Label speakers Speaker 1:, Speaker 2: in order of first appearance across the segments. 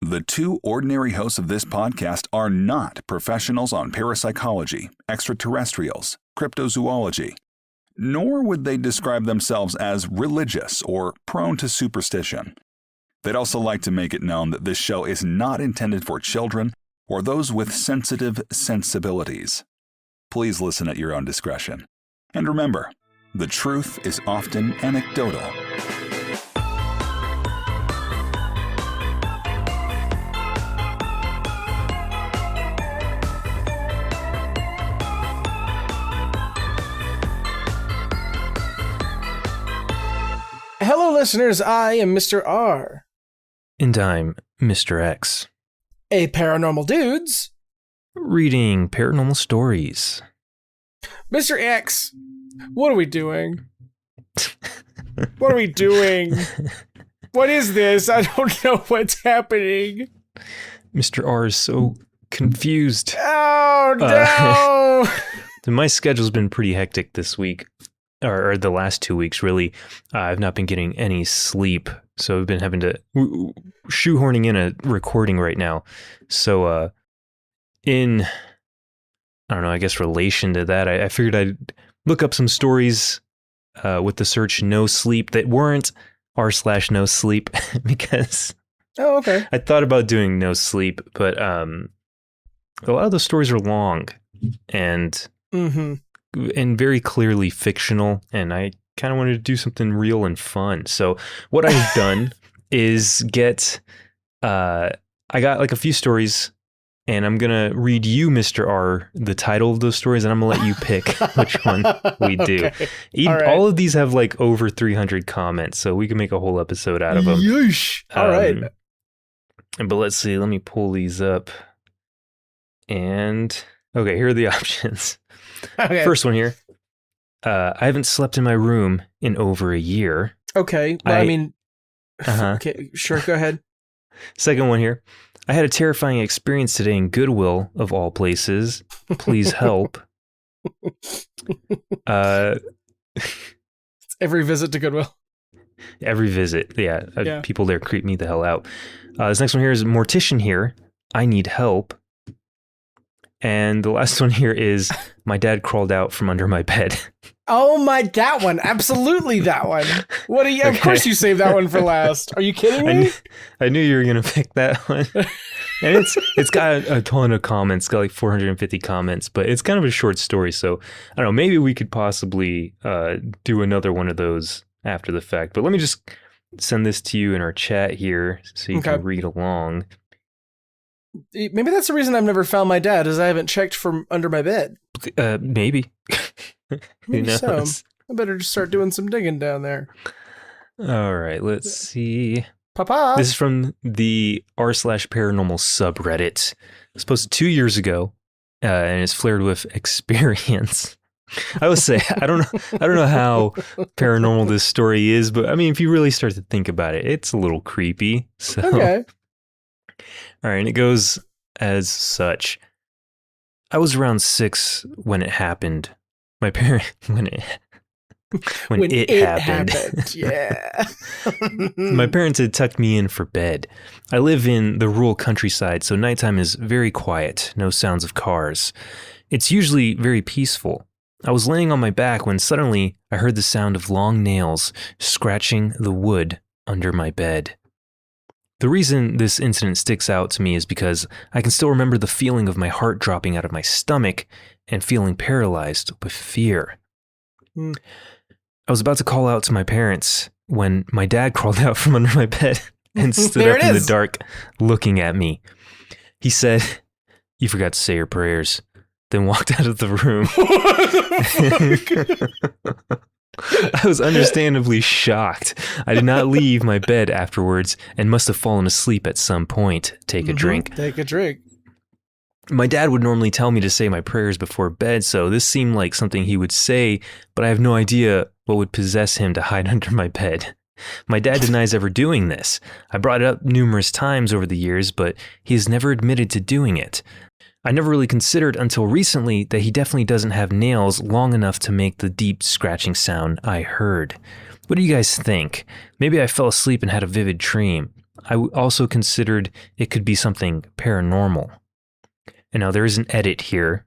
Speaker 1: The two ordinary hosts of this podcast are not professionals on parapsychology, extraterrestrials, cryptozoology, nor would they describe themselves as religious or prone to superstition. They'd also like to make it known that this show is not intended for children or those with sensitive sensibilities. Please listen at your own discretion. And remember, the truth is often anecdotal.
Speaker 2: Hello, listeners. I am Mr. R.
Speaker 3: And I'm Mr. X.
Speaker 2: A Paranormal Dudes.
Speaker 3: Reading paranormal stories.
Speaker 2: Mr. X, what are we doing? What are we doing? What is this? I don't know what's happening.
Speaker 3: Mr. R is so confused.
Speaker 2: Oh, no!
Speaker 3: My schedule's been pretty hectic this week. Or the last 2 weeks, really. I've not been getting any sleep, so I've been having to shoehorning in a recording right now. So, in, I don't know, I guess relation to that, I figured I'd look up some stories with the search no sleep that weren't r/no sleep because
Speaker 2: okay.
Speaker 3: I thought about doing no sleep, but a lot of the stories are long and very clearly fictional, and I kind of wanted to do something real and fun. So what I've done is I got like a few stories, and I'm going to read you, Mr. R, the title of those stories, and I'm going to let you pick which one we do.
Speaker 2: Okay.
Speaker 3: All of these have like over 300 comments, so we can make a whole episode out of them.
Speaker 2: Yeesh. All right.
Speaker 3: But let's see, let me pull these up. And, okay, here are the options.
Speaker 2: Okay.
Speaker 3: First one here. I haven't slept in my room in over a year.
Speaker 2: Okay. Well, okay, sure, go ahead.
Speaker 3: Second one here. I had a terrifying experience today in Goodwill, of all places. Please help.
Speaker 2: Every visit to Goodwill.
Speaker 3: Every visit. Yeah. People there creep me the hell out. This next one here is Mortician here. I need help. And the last one here is my dad crawled out from under my bed.
Speaker 2: Oh that one. Absolutely that one. What are you? Okay. Of course you saved that one for last. Are you kidding me?
Speaker 3: I knew you were going to pick that one. And it's got a ton of comments. It's got like 450 comments, but it's kind of a short story. So I don't know, maybe we could possibly do another one of those after the fact. But let me just send this to you in our chat here so you can read along.
Speaker 2: Maybe that's the reason I've never found my dad, is I haven't checked from under my bed.
Speaker 3: Maybe. Who knows?
Speaker 2: So. I better just start doing some digging down there.
Speaker 3: All right, let's see.
Speaker 2: Papa!
Speaker 3: This is from the r/paranormal subreddit. It was posted 2 years ago, and it's flared with experience. I would say, I don't know how paranormal this story is, but I mean, if you really start to think about it, it's a little creepy. So.
Speaker 2: Okay.
Speaker 3: All right, and it goes as such. I was around 6 when it happened. My parent when it happened.
Speaker 2: Yeah.
Speaker 3: My parents had tucked me in for bed. I live in the rural countryside, so nighttime is very quiet, no sounds of cars. It's usually very peaceful. I was laying on my back when suddenly I heard the sound of long nails scratching the wood under my bed. The reason this incident sticks out to me is because I can still remember the feeling of my heart dropping out of my stomach and feeling paralyzed with fear. I was about to call out to my parents when my dad crawled out from under my bed and stood up in the dark looking at me. He said, "You forgot to say your prayers," then walked out of the room. I was understandably shocked. I did not leave my bed afterwards and must have fallen asleep at some point. Take a drink.
Speaker 2: Take a drink.
Speaker 3: My dad would normally tell me to say my prayers before bed, so this seemed like something he would say, but I have no idea what would possess him to hide under my bed. My dad denies ever doing this. I brought it up numerous times over the years, but he has never admitted to doing it. I never really considered until recently that he definitely doesn't have nails long enough to make the deep scratching sound I heard. What do you guys think? Maybe I fell asleep and had a vivid dream. also considered it could be something paranormal. And now there is an edit here.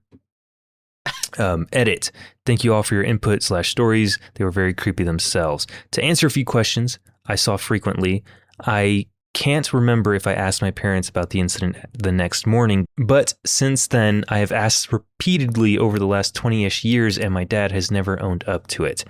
Speaker 3: Edit. Thank you all for your input/stories. They were very creepy themselves. To answer a few questions I saw frequently, I can't remember if I asked my parents about the incident the next morning, but since then I have asked repeatedly over the last 20-ish years, and my dad has never owned up to it.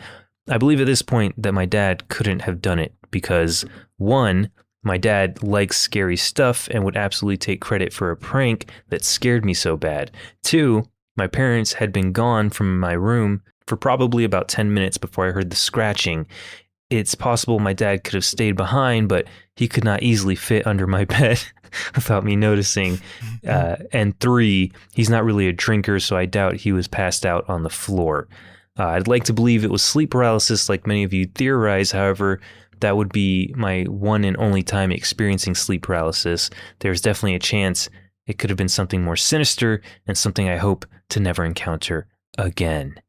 Speaker 3: I believe at this point that my dad couldn't have done it because, one, my dad likes scary stuff and would absolutely take credit for a prank that scared me so bad. Two, my parents had been gone from my room for probably about 10 minutes before I heard the scratching. It's possible my dad could have stayed behind, but he could not easily fit under my bed without me noticing. And three, he's not really a drinker, so I doubt he was passed out on the floor. I'd like to believe it was sleep paralysis like many of you theorize. However, that would be my one and only time experiencing sleep paralysis. There's definitely a chance it could have been something more sinister and something I hope to never encounter again.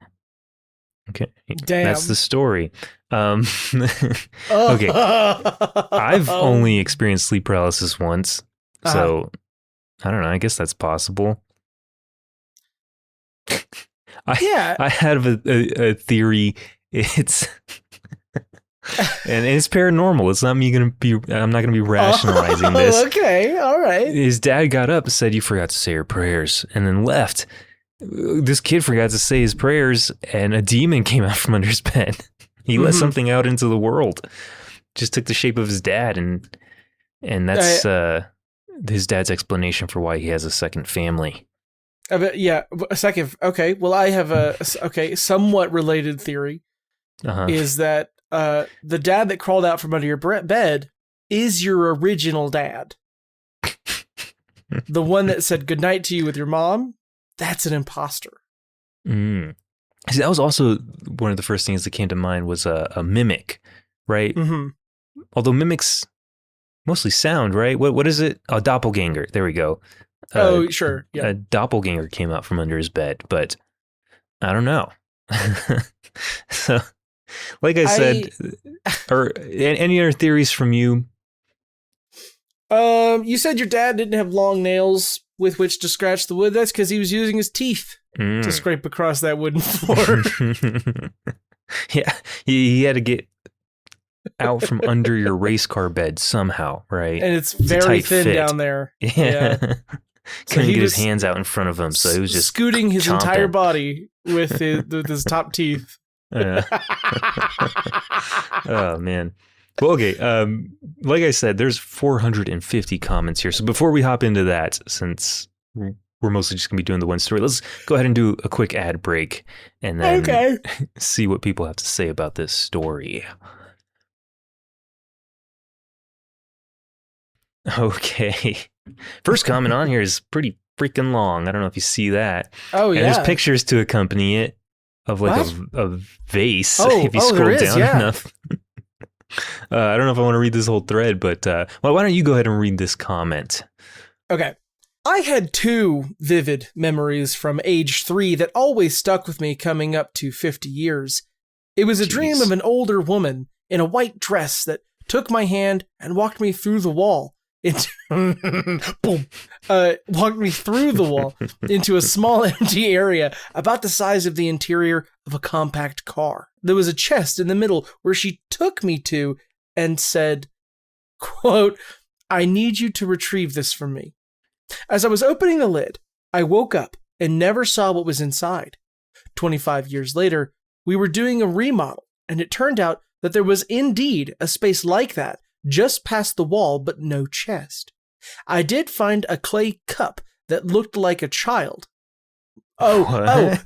Speaker 3: Okay,
Speaker 2: Damn.
Speaker 3: That's the story. Okay, I've only experienced sleep paralysis once, so I don't know. I guess that's possible. I have a theory. It's and it's paranormal. It's not me I'm not gonna be rationalizing this.
Speaker 2: Okay, all right.
Speaker 3: His dad got up and said, "You forgot to say your prayers," and then left. This kid forgot to say his prayers, and a demon came out from under his bed. He let something out into the world. Just took the shape of his dad, and that's his dad's explanation for why he has a second family.
Speaker 2: Yeah, a second. Okay, well, I have a somewhat related theory. Is that the dad that crawled out from under your bed is your original dad? The one that said goodnight to you with your mom? That's an imposter.
Speaker 3: See, that was also one of the first things that came to mind was a mimic, right? Mm-hmm. Although mimics mostly sound, right? What is it? A doppelganger. There we go.
Speaker 2: Sure. Yeah.
Speaker 3: A doppelganger came out from under his bed, but I don't know. So, like I said, or any other theories from you?
Speaker 2: You said your dad didn't have long nails with which to scratch the wood. That's because he was using his teeth to scrape across that wooden floor.
Speaker 3: Yeah, he had to get out from under your race car bed somehow, right?
Speaker 2: And it's very thin
Speaker 3: fit
Speaker 2: down there.
Speaker 3: Yeah.
Speaker 2: So
Speaker 3: couldn't get his hands out in front of him, so he was just
Speaker 2: scooting his
Speaker 3: chomping.
Speaker 2: entire body with his top teeth.
Speaker 3: Oh, man. Well, okay. Like I said, there's 450 comments here. So before we hop into that, since we're mostly just going to be doing the one story, let's go ahead and do a quick ad break and then see what people have to say about this story. Okay. First comment on here is pretty freaking long. I don't know if you see that.
Speaker 2: Oh, yeah.
Speaker 3: And there's pictures to accompany it of like a vase if you scroll
Speaker 2: there is,
Speaker 3: down enough. I don't know if I want to read this whole thread, but why don't you go ahead and read this comment?
Speaker 2: Okay. I had two vivid memories from age 3 that always stuck with me coming up to 50 years. It was a dream of an older woman in a white dress that took my hand and walked me through the wall. Walked me through the wall into a small empty area about the size of the interior of a compact car. There was a chest in the middle where she took me to and said, quote, "I need you to retrieve this from me." As I was opening the lid, I woke up and never saw what was inside. 25 years later, we were doing a remodel, and it turned out that there was indeed a space like that just past the wall, but no chest. I did find a clay cup that looked like a child. I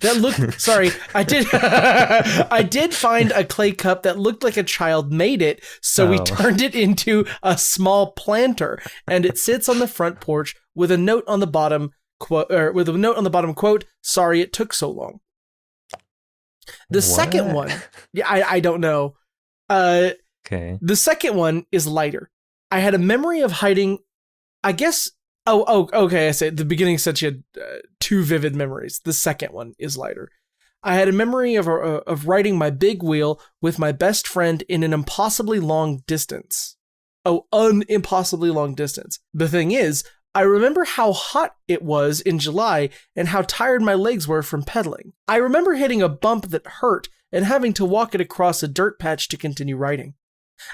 Speaker 2: did find a clay cup that looked like a child made it, so we turned it into a small planter, and it sits on the front porch with a note on the bottom, quote, "Sorry it took so long." The second one, I don't know.
Speaker 3: Okay.
Speaker 2: The second one is lighter. I had a memory of hiding, I guess. Okay. I said the beginning said she had 2 vivid memories. The second one is lighter. I had a memory of riding my big wheel with my best friend in an impossibly long distance. impossibly long distance. The thing is, I remember how hot it was in July and how tired my legs were from pedaling. I remember hitting a bump that hurt and having to walk it across a dirt patch to continue riding.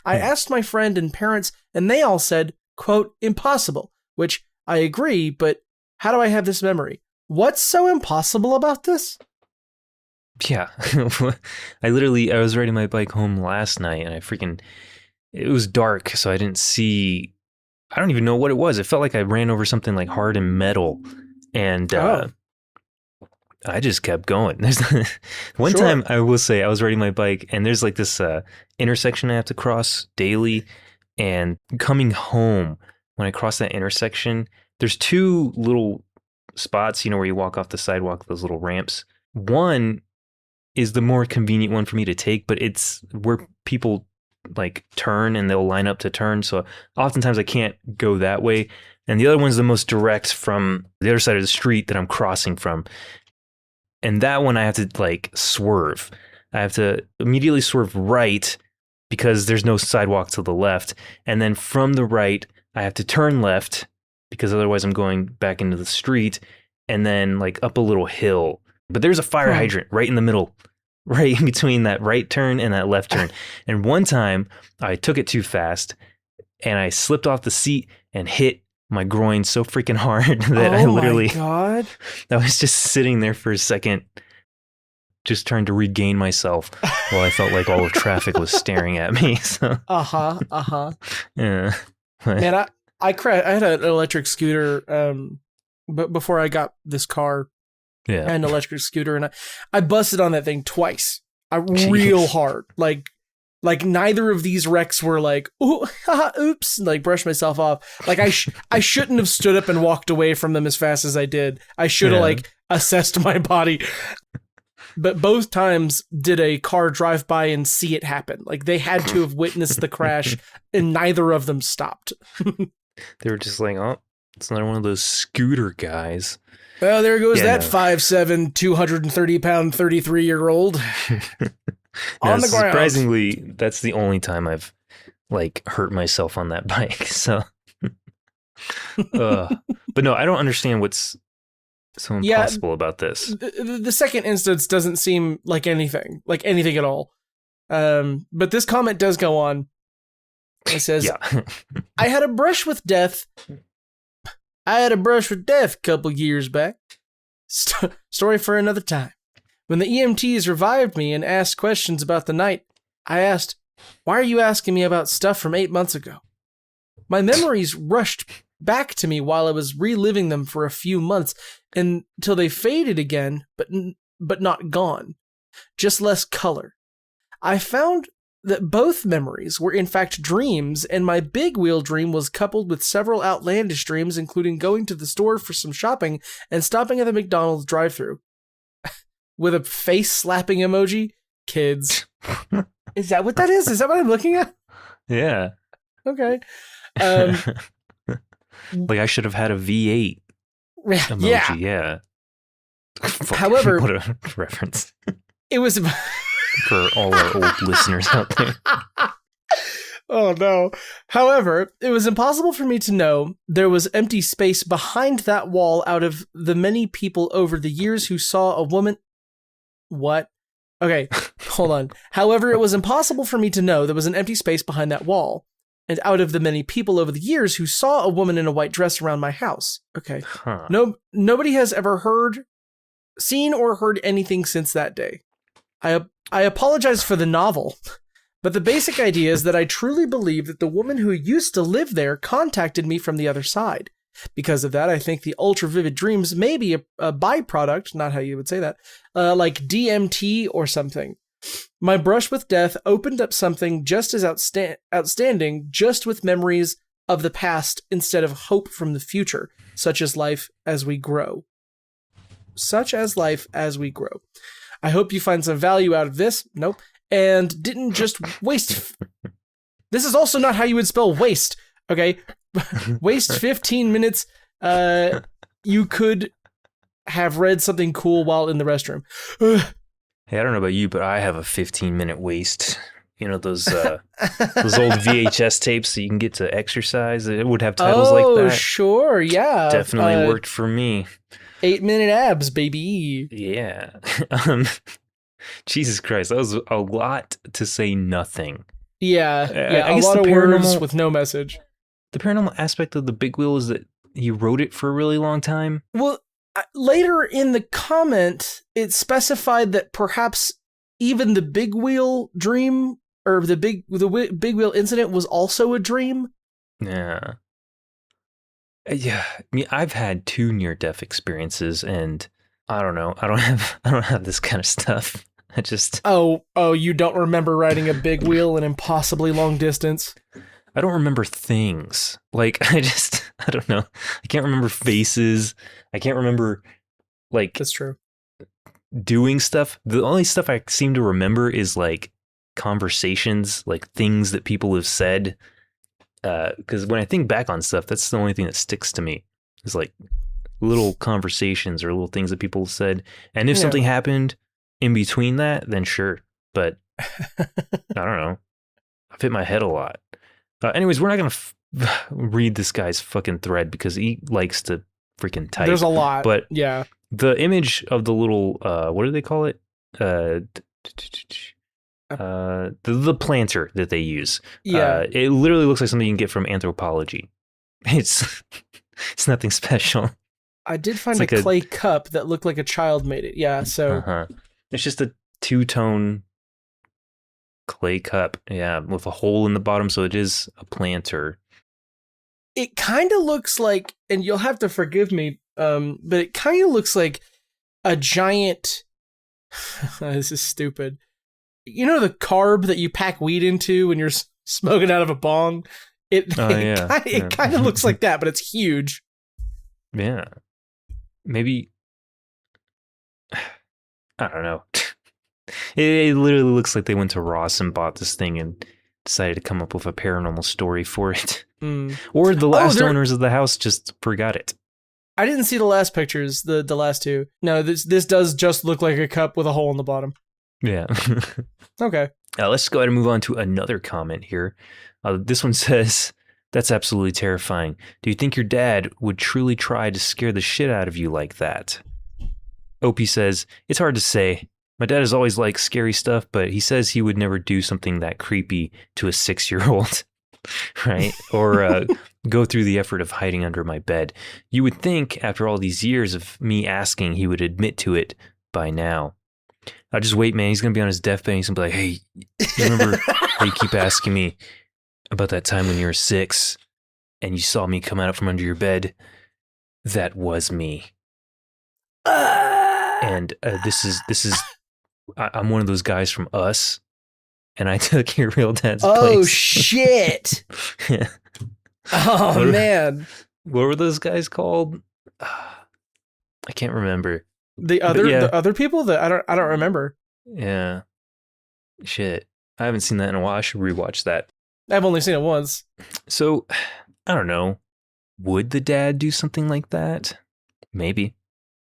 Speaker 2: I asked my friend and parents, and they all said, quote, impossible, which I agree, but how do I have this memory? What's so impossible about this?
Speaker 3: Yeah. I was riding my bike home last night and it was dark, so I didn't see, I don't even know what it was. It felt like I ran over something like hard and metal, and I just kept going. There's one time, I will say, I was riding my bike and there's like this intersection I have to cross daily, and coming home, when I cross that intersection, there's two little spots, where you walk off the sidewalk, those little ramps. One is the more convenient one for me to take, but it's where people like turn and they'll line up to turn. So oftentimes I can't go that way. And the other one's the most direct from the other side of the street that I'm crossing from. And that one I have to like swerve. I have to immediately swerve right because there's no sidewalk to the left. And then from the right, I have to turn left because otherwise I'm going back into the street, and then like up a little hill. But there's a fire hydrant right in the middle, right in between that right turn and that left turn. And one time I took it too fast and I slipped off the seat and hit my groin so freaking hard that I literally, I was just sitting there for a second, just trying to regain myself while I felt like all of traffic was staring at me. So. Yeah.
Speaker 2: Man, I had an electric scooter, but before I got this car, I had an electric scooter, and I busted on that thing twice. Real hard. Like neither of these wrecks were like, ooh, oops, like brush myself off. Like I shouldn't have stood up and walked away from them as fast as I did. I should have like assessed my body. But both times did a car drive by and see it happen. Like they had to have witnessed the crash, and neither of them stopped.
Speaker 3: They were just like, oh, it's another one of those scooter guys.
Speaker 2: Oh, there goes that 5'7", 230-pound, 33-year-old on the ground.
Speaker 3: Surprisingly, that's the only time I've like hurt myself on that bike. So, but no, I don't understand what's so impossible about this.
Speaker 2: The second instance doesn't seem like anything at all. But this comment does go on. It says, I had a brush with death a couple years back. Story for another time. When the EMTs revived me and asked questions about the night, I asked, why are you asking me about stuff from 8 months ago? My memories rushed back to me while I was reliving them for a few months until they faded again, but not gone. Just less color. I found that both memories were in fact dreams, and my big wheel dream was coupled with several outlandish dreams, including going to the store for some shopping and stopping at the McDonald's drive-thru. With a face slapping emoji? Kids. Is that what that is? Is that what I'm looking at?
Speaker 3: Yeah.
Speaker 2: Okay.
Speaker 3: Like I should have had a V8 emoji. Yeah.
Speaker 2: However,
Speaker 3: what a reference.
Speaker 2: It was
Speaker 3: for all our old listeners out there.
Speaker 2: Oh no. However, it was impossible for me to know there was empty space behind that wall out of the many people over the years who saw a woman. What? Okay, hold on. However, it was impossible for me to know there was an empty space behind that wall, and out of the many people over the years who saw a woman in a white dress around my house. Okay.
Speaker 3: Huh.
Speaker 2: Nobody has ever seen or heard anything since that day. I apologize for the novel, but the basic idea is that I truly believe that the woman who used to live there contacted me from the other side. Because of that, I think the ultra vivid dreams may be a byproduct, not how you would say that, like DMT or something. My brush with death opened up something just as outstanding, just with memories of the past instead of hope from the future, such as life as we grow. I hope you find some value out of this. Nope. And didn't just waste. This is also not how you would spell waste. Okay. Waste 15 minutes. You could have read something cool while in the restroom.
Speaker 3: Hey, I don't know about you, but I have a 15-minute waste You know, those old VHS tapes that you can get to exercise. It would have titles like that.
Speaker 2: Oh, sure, yeah.
Speaker 3: Definitely worked for me.
Speaker 2: 8-minute abs, baby.
Speaker 3: Yeah. Jesus Christ, that was a lot to say nothing.
Speaker 2: Yeah,
Speaker 3: I
Speaker 2: a
Speaker 3: guess
Speaker 2: lot
Speaker 3: the
Speaker 2: of words
Speaker 3: paranormal-
Speaker 2: with no message.
Speaker 3: The paranormal aspect of the big wheel is that he wrote it for a really long time.
Speaker 2: Well, later in the comment, it specified that perhaps even the big wheel dream or the big wheel incident was also a dream.
Speaker 3: Yeah. Yeah. I mean, I've had 2 near-death experiences, and I don't know. I don't have this kind of stuff. I just
Speaker 2: Oh, you don't remember riding a big wheel an impossibly long distance?
Speaker 3: I don't remember things. Like, I don't know. I can't remember faces. I can't remember, like,
Speaker 2: That's true.
Speaker 3: doing stuff. The only stuff I seem to remember is, like, conversations, like, things that people have said. Because when I think back on stuff, that's the only thing that sticks to me. Is, like, little conversations or little things that people said. And if something happened in between that, then sure. But, I don't know. I've hit my head a lot. Anyways, we're not going to read this guy's fucking thread because he likes to freaking type.
Speaker 2: There's a lot.
Speaker 3: But
Speaker 2: yeah,
Speaker 3: the image of the little, what do they call it? The planter that they use.
Speaker 2: Yeah.
Speaker 3: It literally looks like something you can get from Anthropology. It's nothing special.
Speaker 2: I did find
Speaker 3: like
Speaker 2: a clay cup that looked like a child made it. Yeah, so
Speaker 3: It's just a 2-tone clay cup, with a hole in the bottom, so it is a planter.
Speaker 2: it kind of looks like, and you'll have to forgive me, but it kind of looks like a giant. This is stupid. You know the carb that you pack weed into when you're smoking out of a bong? It kind of looks like that, but it's huge.
Speaker 3: Yeah. Maybe. I don't know. It literally looks like they went to Ross and bought this thing and decided to come up with a paranormal story for it. Or the last owners of the house just forgot it.
Speaker 2: I didn't see the last pictures, the last 2. No, this does just look like a cup with a hole in the bottom.
Speaker 3: Yeah.
Speaker 2: Okay.
Speaker 3: Let's go ahead and move on to another comment here. This one says, "That's absolutely terrifying. Do you think your dad would truly try to scare the shit out of you like that?" Opie says, "It's hard to say. My dad has always liked scary stuff, but he says he would never do something that creepy to a 6-year-old, right? Or go through the effort of hiding under my bed. You would think after all these years of me asking, he would admit to it by now. I'll just wait, man. He's going to be on his deathbed. He's going to be like, hey, you remember how you keep asking me about that time when you were 6 and you saw me come out from under your bed? That was me. And this is I'm one of those guys from Us, and I took your real dad's place."
Speaker 2: Oh, shit. Oh, man.
Speaker 3: What were those guys called? I can't remember.
Speaker 2: The other people that I don't remember.
Speaker 3: Yeah. Shit. I haven't seen that in a while. I should rewatch that.
Speaker 2: I've only seen it once.
Speaker 3: So, I don't know. Would the dad do something like that? Maybe.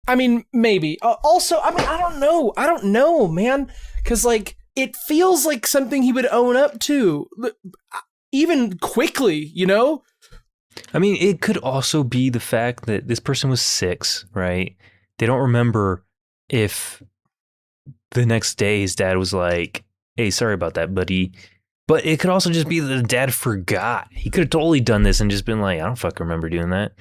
Speaker 2: I mean, maybe. Also, I mean, I don't know, man. Because, like, it feels like something he would own up to. Even quickly, you know?
Speaker 3: I mean, it could also be the fact that this person was 6, right? They don't remember if the next day his dad was like, "Hey, sorry about that, buddy." But it could also just be that the dad forgot. He could have totally done this and just been like, "I don't fucking remember doing that."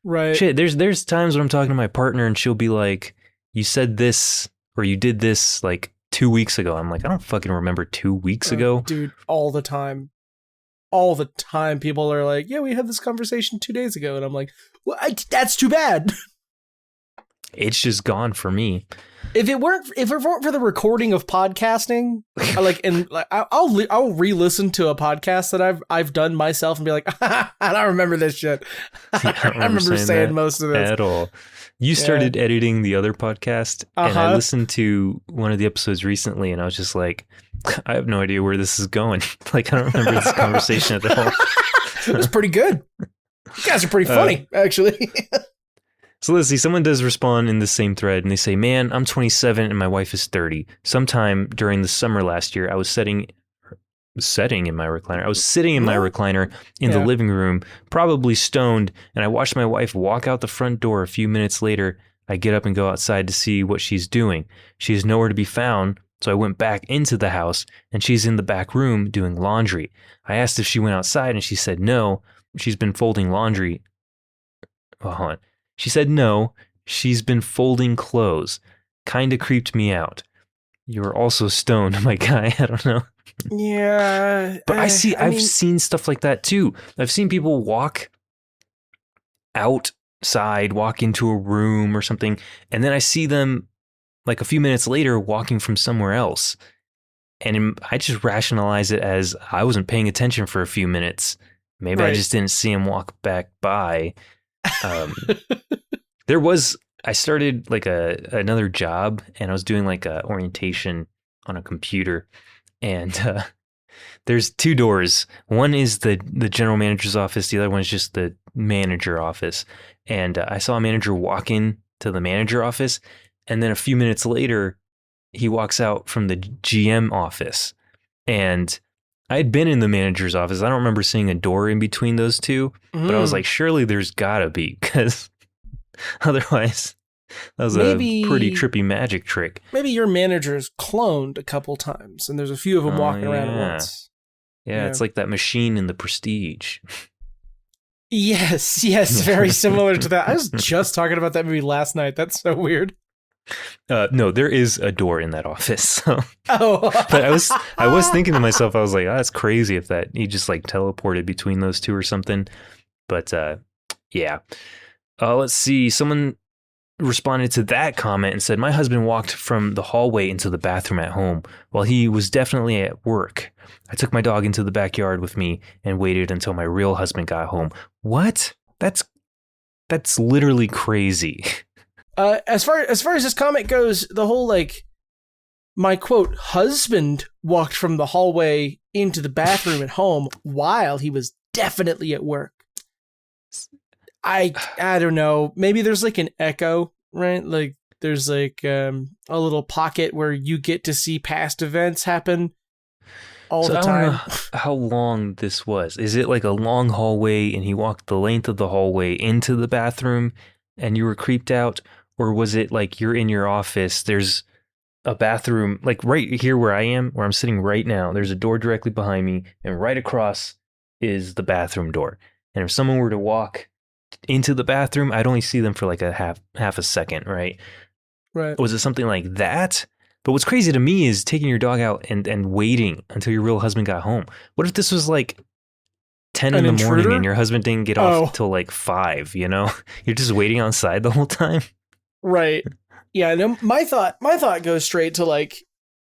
Speaker 2: Right.
Speaker 3: Shit, there's times when I'm talking to my partner and she'll be like, "You said this or you did this like 2 weeks ago." I'm like, "I don't fucking remember 2 weeks ago."
Speaker 2: Dude, all the time. All the time people are like, "Yeah, we had this conversation 2 days ago." And I'm like, "Well, that's too bad."
Speaker 3: It's just gone for me.
Speaker 2: If it weren't for the recording of podcasting, I'll re-listen to a podcast that I've done myself and be like, "I don't remember this shit." I remember saying most of it
Speaker 3: at all. You started editing the other podcast, and I listened to one of the episodes recently, and I was just like, I have no idea where this is going. Like, I don't remember this conversation at all.
Speaker 2: It was pretty good. You guys are pretty funny, actually.
Speaker 3: So let's see, someone does respond in the same thread, and they say, "Man, I'm 27 and my wife is 30. Sometime during the summer last year, I was setting sitting in my recliner. I was sitting in my
Speaker 2: What?
Speaker 3: recliner in the
Speaker 2: Yeah.
Speaker 3: living room, probably stoned, and I watched my wife walk out the front door. A few minutes later, I get up and go outside to see what she's doing. She is nowhere to be found, so I went back into the house, and she's in the back room doing laundry. I asked if she went outside, and she said no. She's been folding laundry. Well, hold on. She said no. She's been folding clothes. Kinda creeped me out. You were also stoned, my guy. I don't know.
Speaker 2: Yeah.
Speaker 3: But I've
Speaker 2: mean,
Speaker 3: seen stuff like that too. I've seen people walk outside, walk into a room or something, and then I see them like a few minutes later walking from somewhere else. And I just rationalize it as I wasn't paying attention for a few minutes. Maybe I
Speaker 2: Right.
Speaker 3: just didn't see him walk back by. I started like another job, and I was doing like a orientation on a computer, and there's two doors. One is the general manager's office. The other one is just the manager office. And I saw a manager walk in to the manager office, and then a few minutes later, he walks out from the GM office. And I had been in the manager's office. I don't remember seeing a door in between those two, but I was like, surely there's gotta be, because otherwise, that was
Speaker 2: Maybe-
Speaker 3: a pretty trippy magic trick.
Speaker 2: maybe your manager's cloned a couple times, and there's a few of them
Speaker 3: Oh,
Speaker 2: walking around at
Speaker 3: yeah.
Speaker 2: once.
Speaker 3: Yeah,
Speaker 2: Yeah.
Speaker 3: it's like that machine in The Prestige.
Speaker 2: Yes, very similar to that. I was just talking about that movie last night. That's so weird.
Speaker 3: No, there is a door in that office. So.
Speaker 2: Oh,
Speaker 3: But I was thinking to myself, I was like, that's crazy if that he just like teleported between those two or something. But yeah. Let's see. Someone responded to that comment and said, my husband walked from the hallway into the bathroom at home while he was definitely at work. I took my dog into the backyard with me and waited until my real husband got home. What? That's literally crazy.
Speaker 2: as far as this comment goes, the whole like my quote husband walked from the hallway into the bathroom at home while he was definitely at work. I don't know. Maybe there's like an echo, right? Like there's like a little pocket where you get to see past events happen all the
Speaker 3: I
Speaker 2: time.
Speaker 3: don't know how long this was. Is it like a long hallway and he walked the length of the hallway into the bathroom and you were creeped out? Or was it like you're in your office, there's a bathroom, like right here where I'm sitting right now, there's a door directly behind me, and right across is the bathroom door. And if someone were to walk into the bathroom, I'd only see them for like a half a second, right?
Speaker 2: Right.
Speaker 3: Was it something like that? But what's crazy to me is taking your dog out and waiting until your real husband got home. What if this was like 10
Speaker 2: An
Speaker 3: in the morning
Speaker 2: intruder?
Speaker 3: and your husband didn't get off till like 5, you know? You're just waiting outside the whole time.
Speaker 2: Right. Yeah, no, my thought goes straight to like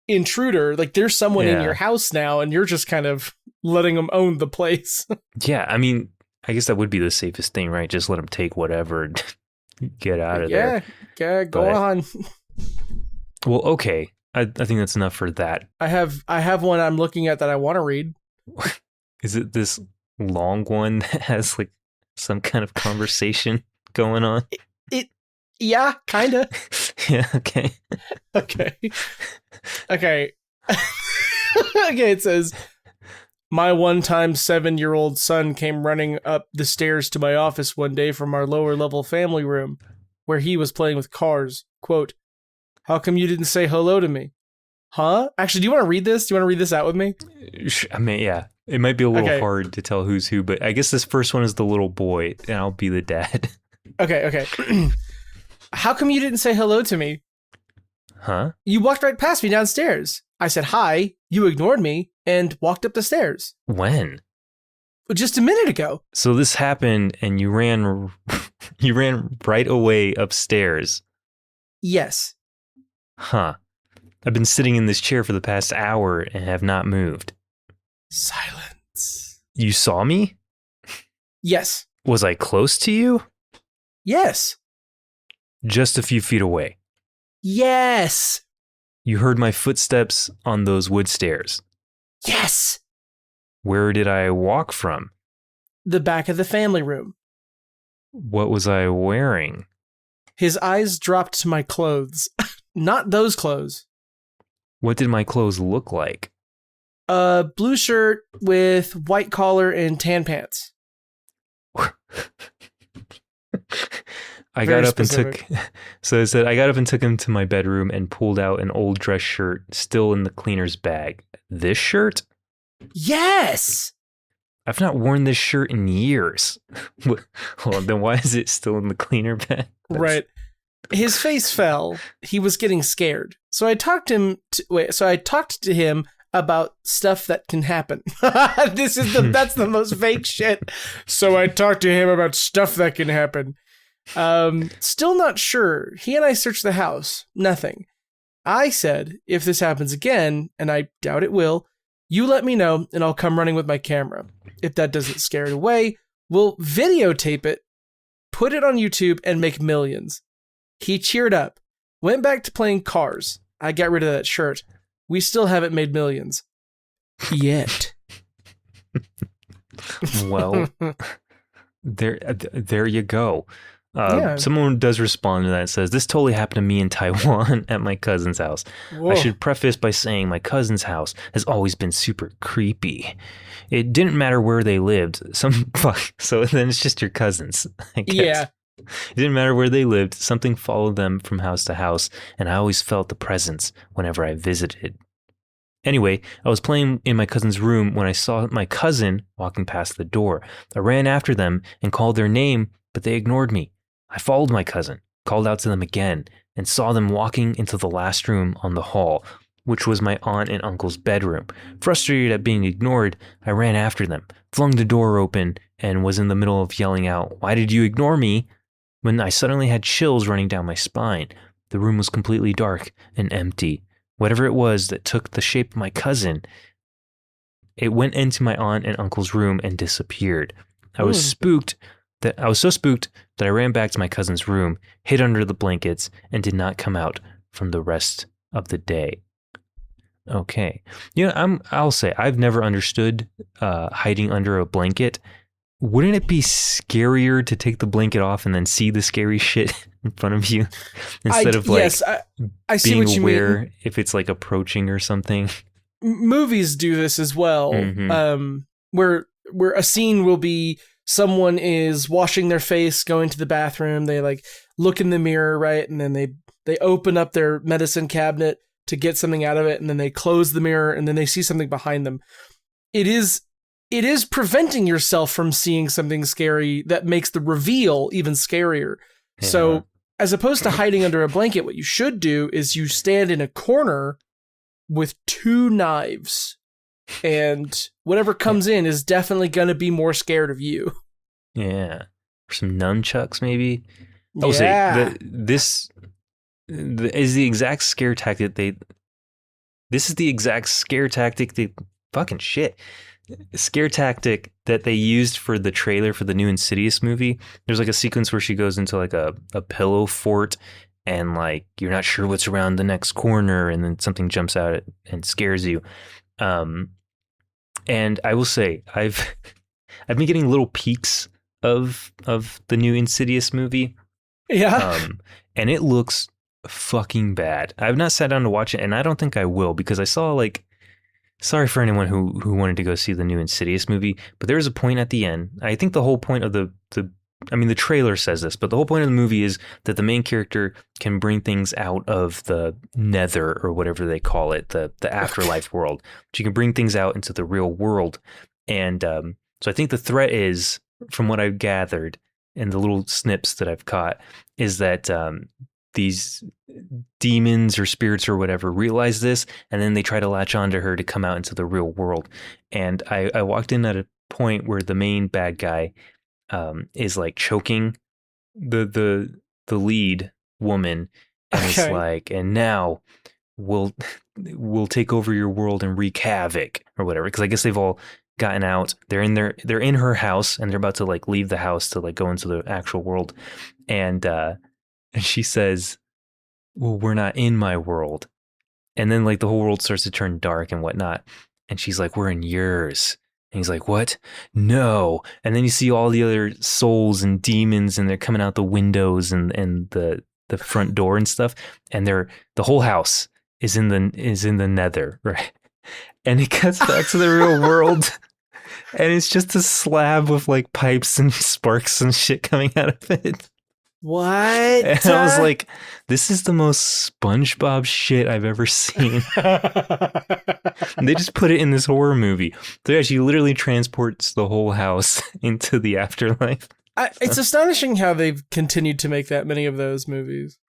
Speaker 2: intruder, like there's someone in
Speaker 3: Yeah.
Speaker 2: your house now and you're just kind of letting them own the place.
Speaker 3: Yeah, I mean, I guess that would be the safest thing, right? Just let him take whatever and get out of there.
Speaker 2: Yeah, go
Speaker 3: But-
Speaker 2: on.
Speaker 3: Well, okay. I think that's enough for that.
Speaker 2: I have one I'm looking at that I want to read.
Speaker 3: Is it this long one that has like some kind of conversation going on?
Speaker 2: Yeah, kind of.
Speaker 3: Yeah, okay.
Speaker 2: Okay. Okay. Okay, it says, my one-time 7-year-old son came running up the stairs to my office one day from our lower-level family room, where he was playing with cars. Quote, how come you didn't say hello to me? Huh? Actually, do you want to read this? Do you want to read this out with me?
Speaker 3: I mean, yeah. It might be a little
Speaker 2: Okay.
Speaker 3: hard to tell who's who, but I guess this first one is the little boy, and I'll be the dad.
Speaker 2: Okay. How come you didn't say hello to me?
Speaker 3: Huh?
Speaker 2: You walked right past me downstairs. I said hi, you ignored me, and walked up the stairs.
Speaker 3: When?
Speaker 2: Just a minute ago.
Speaker 3: So this happened, and you ran right away upstairs.
Speaker 2: Yes.
Speaker 3: Huh. I've been sitting in this chair for the past hour and have not moved.
Speaker 2: Silence.
Speaker 3: You saw me?
Speaker 2: Yes.
Speaker 3: Was I close to you?
Speaker 2: Yes.
Speaker 3: Just a few feet away.
Speaker 2: Yes.
Speaker 3: You heard my footsteps on those wood stairs.
Speaker 2: Yes.
Speaker 3: Where did I walk from?
Speaker 2: The back of the family room.
Speaker 3: What was I wearing?
Speaker 2: His eyes dropped to my clothes. Not those clothes.
Speaker 3: What did my clothes look like?
Speaker 2: Blue shirt with white collar and tan pants.
Speaker 3: I
Speaker 2: Very
Speaker 3: got up
Speaker 2: specific.
Speaker 3: and took, so it said, I got up and took him to my bedroom and pulled out an old dress shirt still in the cleaner's bag. This shirt?
Speaker 2: Yes!
Speaker 3: I've not worn this shirt in years. Hold on, then why is it still in the cleaner bag?
Speaker 2: Right. His face fell. He was getting scared. So I talked to him about stuff that can happen. That's the most fake shit. So I talked to him about stuff that can happen. Still not sure. He and I searched the house. Nothing. I said, if this happens again, and I doubt it will, you let me know and I'll come running with my camera. If that doesn't scare it away, we'll videotape it, put it on YouTube, and make millions. He cheered up, went back to playing Cars. I got rid of that shirt. We still haven't made millions. Yet.
Speaker 3: Well, there you go.
Speaker 2: Yeah.
Speaker 3: Someone does respond to that and says, this totally happened to me in Taiwan at my cousin's house.
Speaker 2: Whoa.
Speaker 3: I should preface by saying my cousin's house has always been super creepy. It didn't matter where they lived. So then it's just your cousins, I guess.
Speaker 2: Yeah.
Speaker 3: It didn't matter where they lived. Something followed them from house to house, and I always felt the presence whenever I visited. Anyway, I was playing in my cousin's room when I saw my cousin walking past the door. I ran after them and called their name, but they ignored me. I followed my cousin, called out to them again, and saw them walking into the last room on the hall, which was my aunt and uncle's bedroom. Frustrated at being ignored, I ran after them, flung the door open, and was in the middle of yelling out, "Why did you ignore me?" when I suddenly had chills running down my spine. The room was completely dark and empty. Whatever it was that took the shape of my cousin, it went into my aunt and uncle's room and disappeared. I was so spooked that I ran back to my cousin's room, hid under the blankets, and did not come out from the rest of the day. Okay. I'll say I've never understood hiding under a blanket. Wouldn't it be scarier to take the blanket off and then see the scary shit in front of you instead of
Speaker 2: I see
Speaker 3: being
Speaker 2: what you
Speaker 3: aware
Speaker 2: mean.
Speaker 3: if it's like approaching or something?
Speaker 2: Movies do this as well, where a scene will be someone is washing their face, going to the bathroom, they like look in the mirror, right, and then they open up their medicine cabinet to get something out of it, and then they close the mirror, and then they see something behind them. It is preventing yourself from seeing something scary that makes the reveal even scarier. Yeah. So as opposed to hiding under a blanket, what you should do is you stand in a corner with 2 knives, and whatever comes in is definitely going to be more scared of you.
Speaker 3: Yeah. Or some nunchucks, maybe. I will say this is the exact scare tactic scare tactic that they used for the trailer for the new Insidious movie. There's like a sequence where she goes into like a pillow fort, and like you're not sure what's around the next corner, and then something jumps out and scares you. And I will say I've been getting little peeks of the new Insidious movie.
Speaker 2: Yeah.
Speaker 3: And it looks fucking bad. I've not sat down to watch it, and I don't think I will, because I saw like, sorry for anyone who wanted to go see the new Insidious movie, but there's a point at the end. I think the whole point of the trailer says this, but the whole point of the movie is that the main character can bring things out of the nether, or whatever they call it, the afterlife world. She can bring things out into the real world. And so I think the threat is, from what I've gathered and the little snips that I've caught, is that these demons or spirits or whatever realize this, and then they try to latch onto her to come out into the real world. And I walked in at a point where the main bad guy is like choking the lead woman, and it's like, and now we'll take over your world and wreak havoc or whatever, because I guess they've all gotten out. They're in her house, and they're about to like leave the house to like go into the actual world, and she says, "Well, we're not in my world." And then like the whole world starts to turn dark and whatnot, and she's like, "We're in yours." And he's like, "What? No." And then you see all the other souls and demons, and they're coming out the windows and the front door and stuff, and the whole house is in the nether, right? and it cuts back to the real world. And it's just a slab with like pipes and sparks and shit coming out of it.
Speaker 2: What?
Speaker 3: And I was like, this is the most SpongeBob shit I've ever seen. And they just put it in this horror movie. So yeah, she literally transports the whole house into the afterlife.
Speaker 2: It's astonishing how they've continued to make that many of those movies.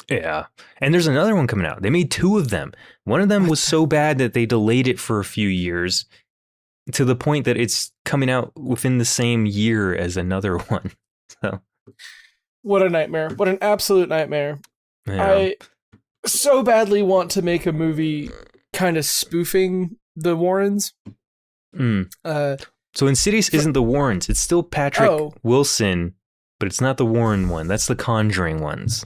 Speaker 3: Yeah. And there's another one coming out. They made 2 of them. One of them was so bad that they delayed it for a few years to the point that it's coming out within the same year as another one. So...
Speaker 2: What a nightmare. What an absolute nightmare.
Speaker 3: Yeah.
Speaker 2: I so badly want to make a movie kind of spoofing the Warrens.
Speaker 3: So Insidious isn't the Warrens. It's still Patrick Wilson, but it's not the Warren one. That's the Conjuring ones.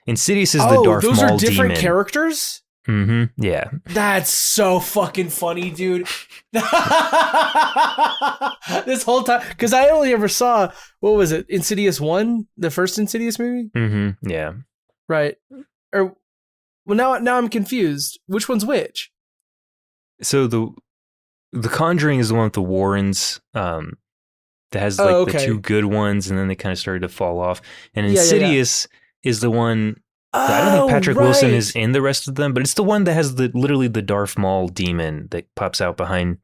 Speaker 3: Insidious is the Darth Maul demon.
Speaker 2: Those are different characters?
Speaker 3: Mm-hmm. Yeah.
Speaker 2: That's so fucking funny, dude. This whole time, because I only ever saw, what was it, Insidious 1, the first Insidious movie?
Speaker 3: Mm-hmm. Yeah.
Speaker 2: Right. Or, well, now I'm confused. Which one's which?
Speaker 3: So the Conjuring is the one with the Warrens. That has like the 2 good ones, and then they kind of started to fall off. And Insidious is the one. I don't think Patrick Wilson is in the rest of them, but it's the one that has literally the Darth Maul demon that pops out behind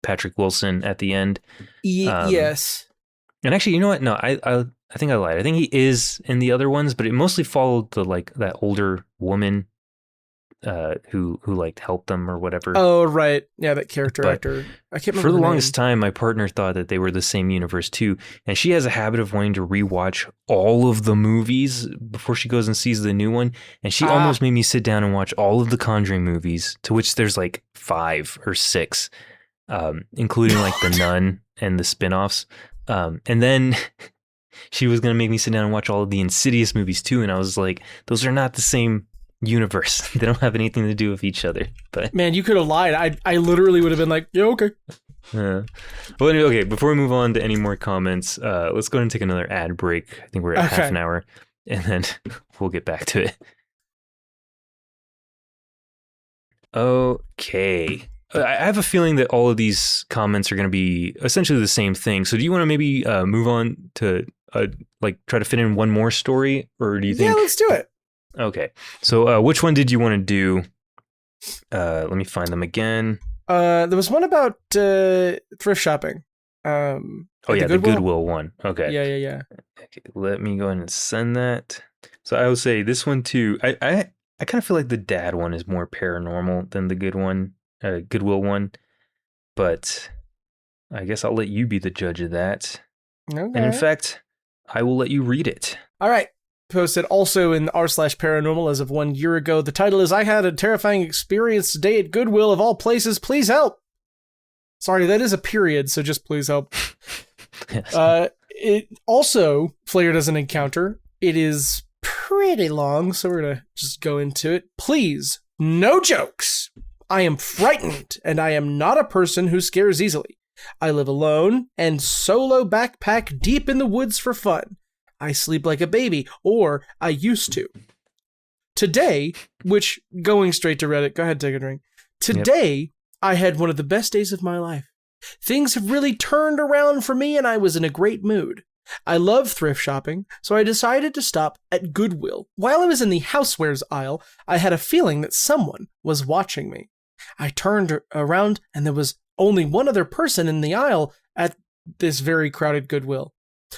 Speaker 3: Patrick Wilson at the end.
Speaker 2: Yes.
Speaker 3: And actually, you know what? No, I think I lied. I think he is in the other ones, but it mostly followed that older woman who like helped them or whatever.
Speaker 2: Oh, right. Yeah, that character actor. I can't remember.
Speaker 3: For the longest time, my partner thought that they were the same universe too, and she has a habit of wanting to rewatch all of the movies before she goes and sees the new one. And she almost made me sit down and watch all of the Conjuring movies, to which there's like 5 or 6, including like The Nun and the spin-offs. And then she was going to make me sit down and watch all of the Insidious movies too. And I was like, those are not the same universe. They don't have anything to do with each other. But
Speaker 2: man, you could have lied. I literally would have been like, yeah, okay.
Speaker 3: Well, anyway, okay, before we move on to any more comments, let's go ahead and take another ad break. I think we're at half an hour, and then we'll get back to it. Okay. I have a feeling that all of these comments are going to be essentially the same thing. So do you want to maybe move on to like try to fit in one more story, or do you think?
Speaker 2: Yeah, let's do it.
Speaker 3: Okay. So which one did you want to do? Let me find them again.
Speaker 2: There was one about thrift shopping.
Speaker 3: The Goodwill one. Okay.
Speaker 2: Yeah.
Speaker 3: Okay, let me go ahead and send that. So I will say this one too. I kind of feel like the dad one is more paranormal than the Goodwill one, but I guess I'll let you be the judge of that.
Speaker 2: Okay.
Speaker 3: And in fact, I will let you read it.
Speaker 2: All right. Posted also in r/paranormal as of 1 year ago. The title is, I had a terrifying experience today at Goodwill of all places. Please help. Sorry, that is a period, so just please help. Yes. It also flared as an encounter. It is pretty long, so we're going to just go into it. Please, no jokes. I am frightened, and I am not a person who scares easily. I live alone and solo backpack deep in the woods for fun. I sleep like a baby, or I used to. Today, which, going straight to Reddit, go ahead, take a drink. Today, I had one of the best days of my life. Things have really turned around for me, and I was in a great mood. I love thrift shopping, so I decided to stop at Goodwill. While I was in the housewares aisle, I had a feeling that someone was watching me. I turned around, and there was only one other person in the aisle at this very crowded Goodwill.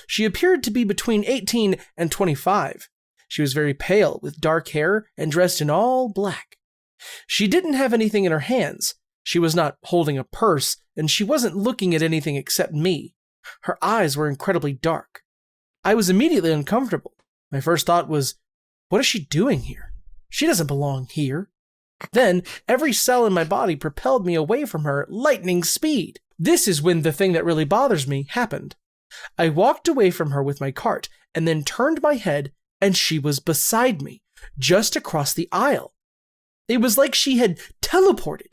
Speaker 2: She appeared to be between 18 and 25. She was very pale, with dark hair, and dressed in all black. She didn't have anything in her hands. She was not holding a purse, and she wasn't looking at anything except me. Her eyes were incredibly dark. I was immediately uncomfortable. My first thought was, what is she doing here? She doesn't belong here. Then, every cell in my body propelled me away from her at lightning speed. This is when the thing that really bothers me happened. I walked away from her with my cart and then turned my head, and she was beside me, just across the aisle. It was like she had teleported.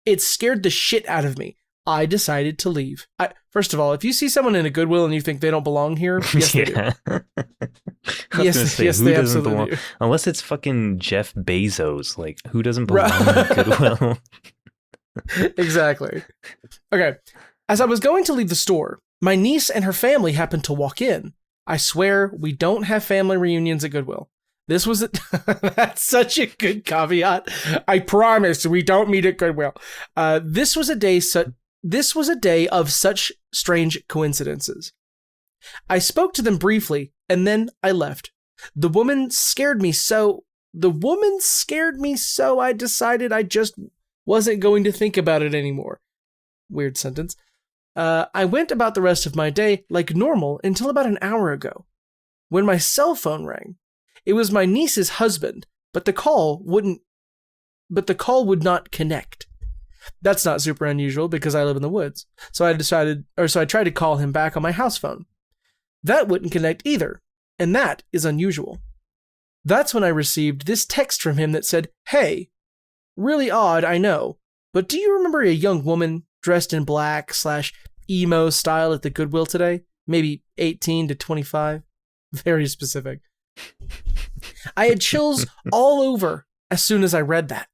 Speaker 2: It scared the shit out of me. I decided to leave. First of all, if you see someone in a Goodwill and you think they don't belong here, yes, they do. Yes, they absolutely do.
Speaker 3: Unless it's fucking Jeff Bezos. Like, who doesn't belong in Goodwill?
Speaker 2: Exactly. Okay. As I was going to leave the store, my niece and her family happened to walk in. I swear we don't have family reunions at Goodwill. This was that's such a good caveat. I promise we don't meet at Goodwill. This was a day of such strange coincidences. I spoke to them briefly, and then I left. The woman scared me so I decided I just wasn't going to think about it anymore. Weird sentence. I went about the rest of my day like normal until about an hour ago, when my cell phone rang. It was my niece's husband, but the call would not connect. That's not super unusual because I live in the woods. So I tried to call him back on my house phone. That wouldn't connect either, and that is unusual. That's when I received this text from him that said, "Hey, really odd, I know, but do you remember a young woman dressed in black/emo style at the Goodwill today? Maybe 18 to 25? Very specific." I had chills all over as soon as I read that,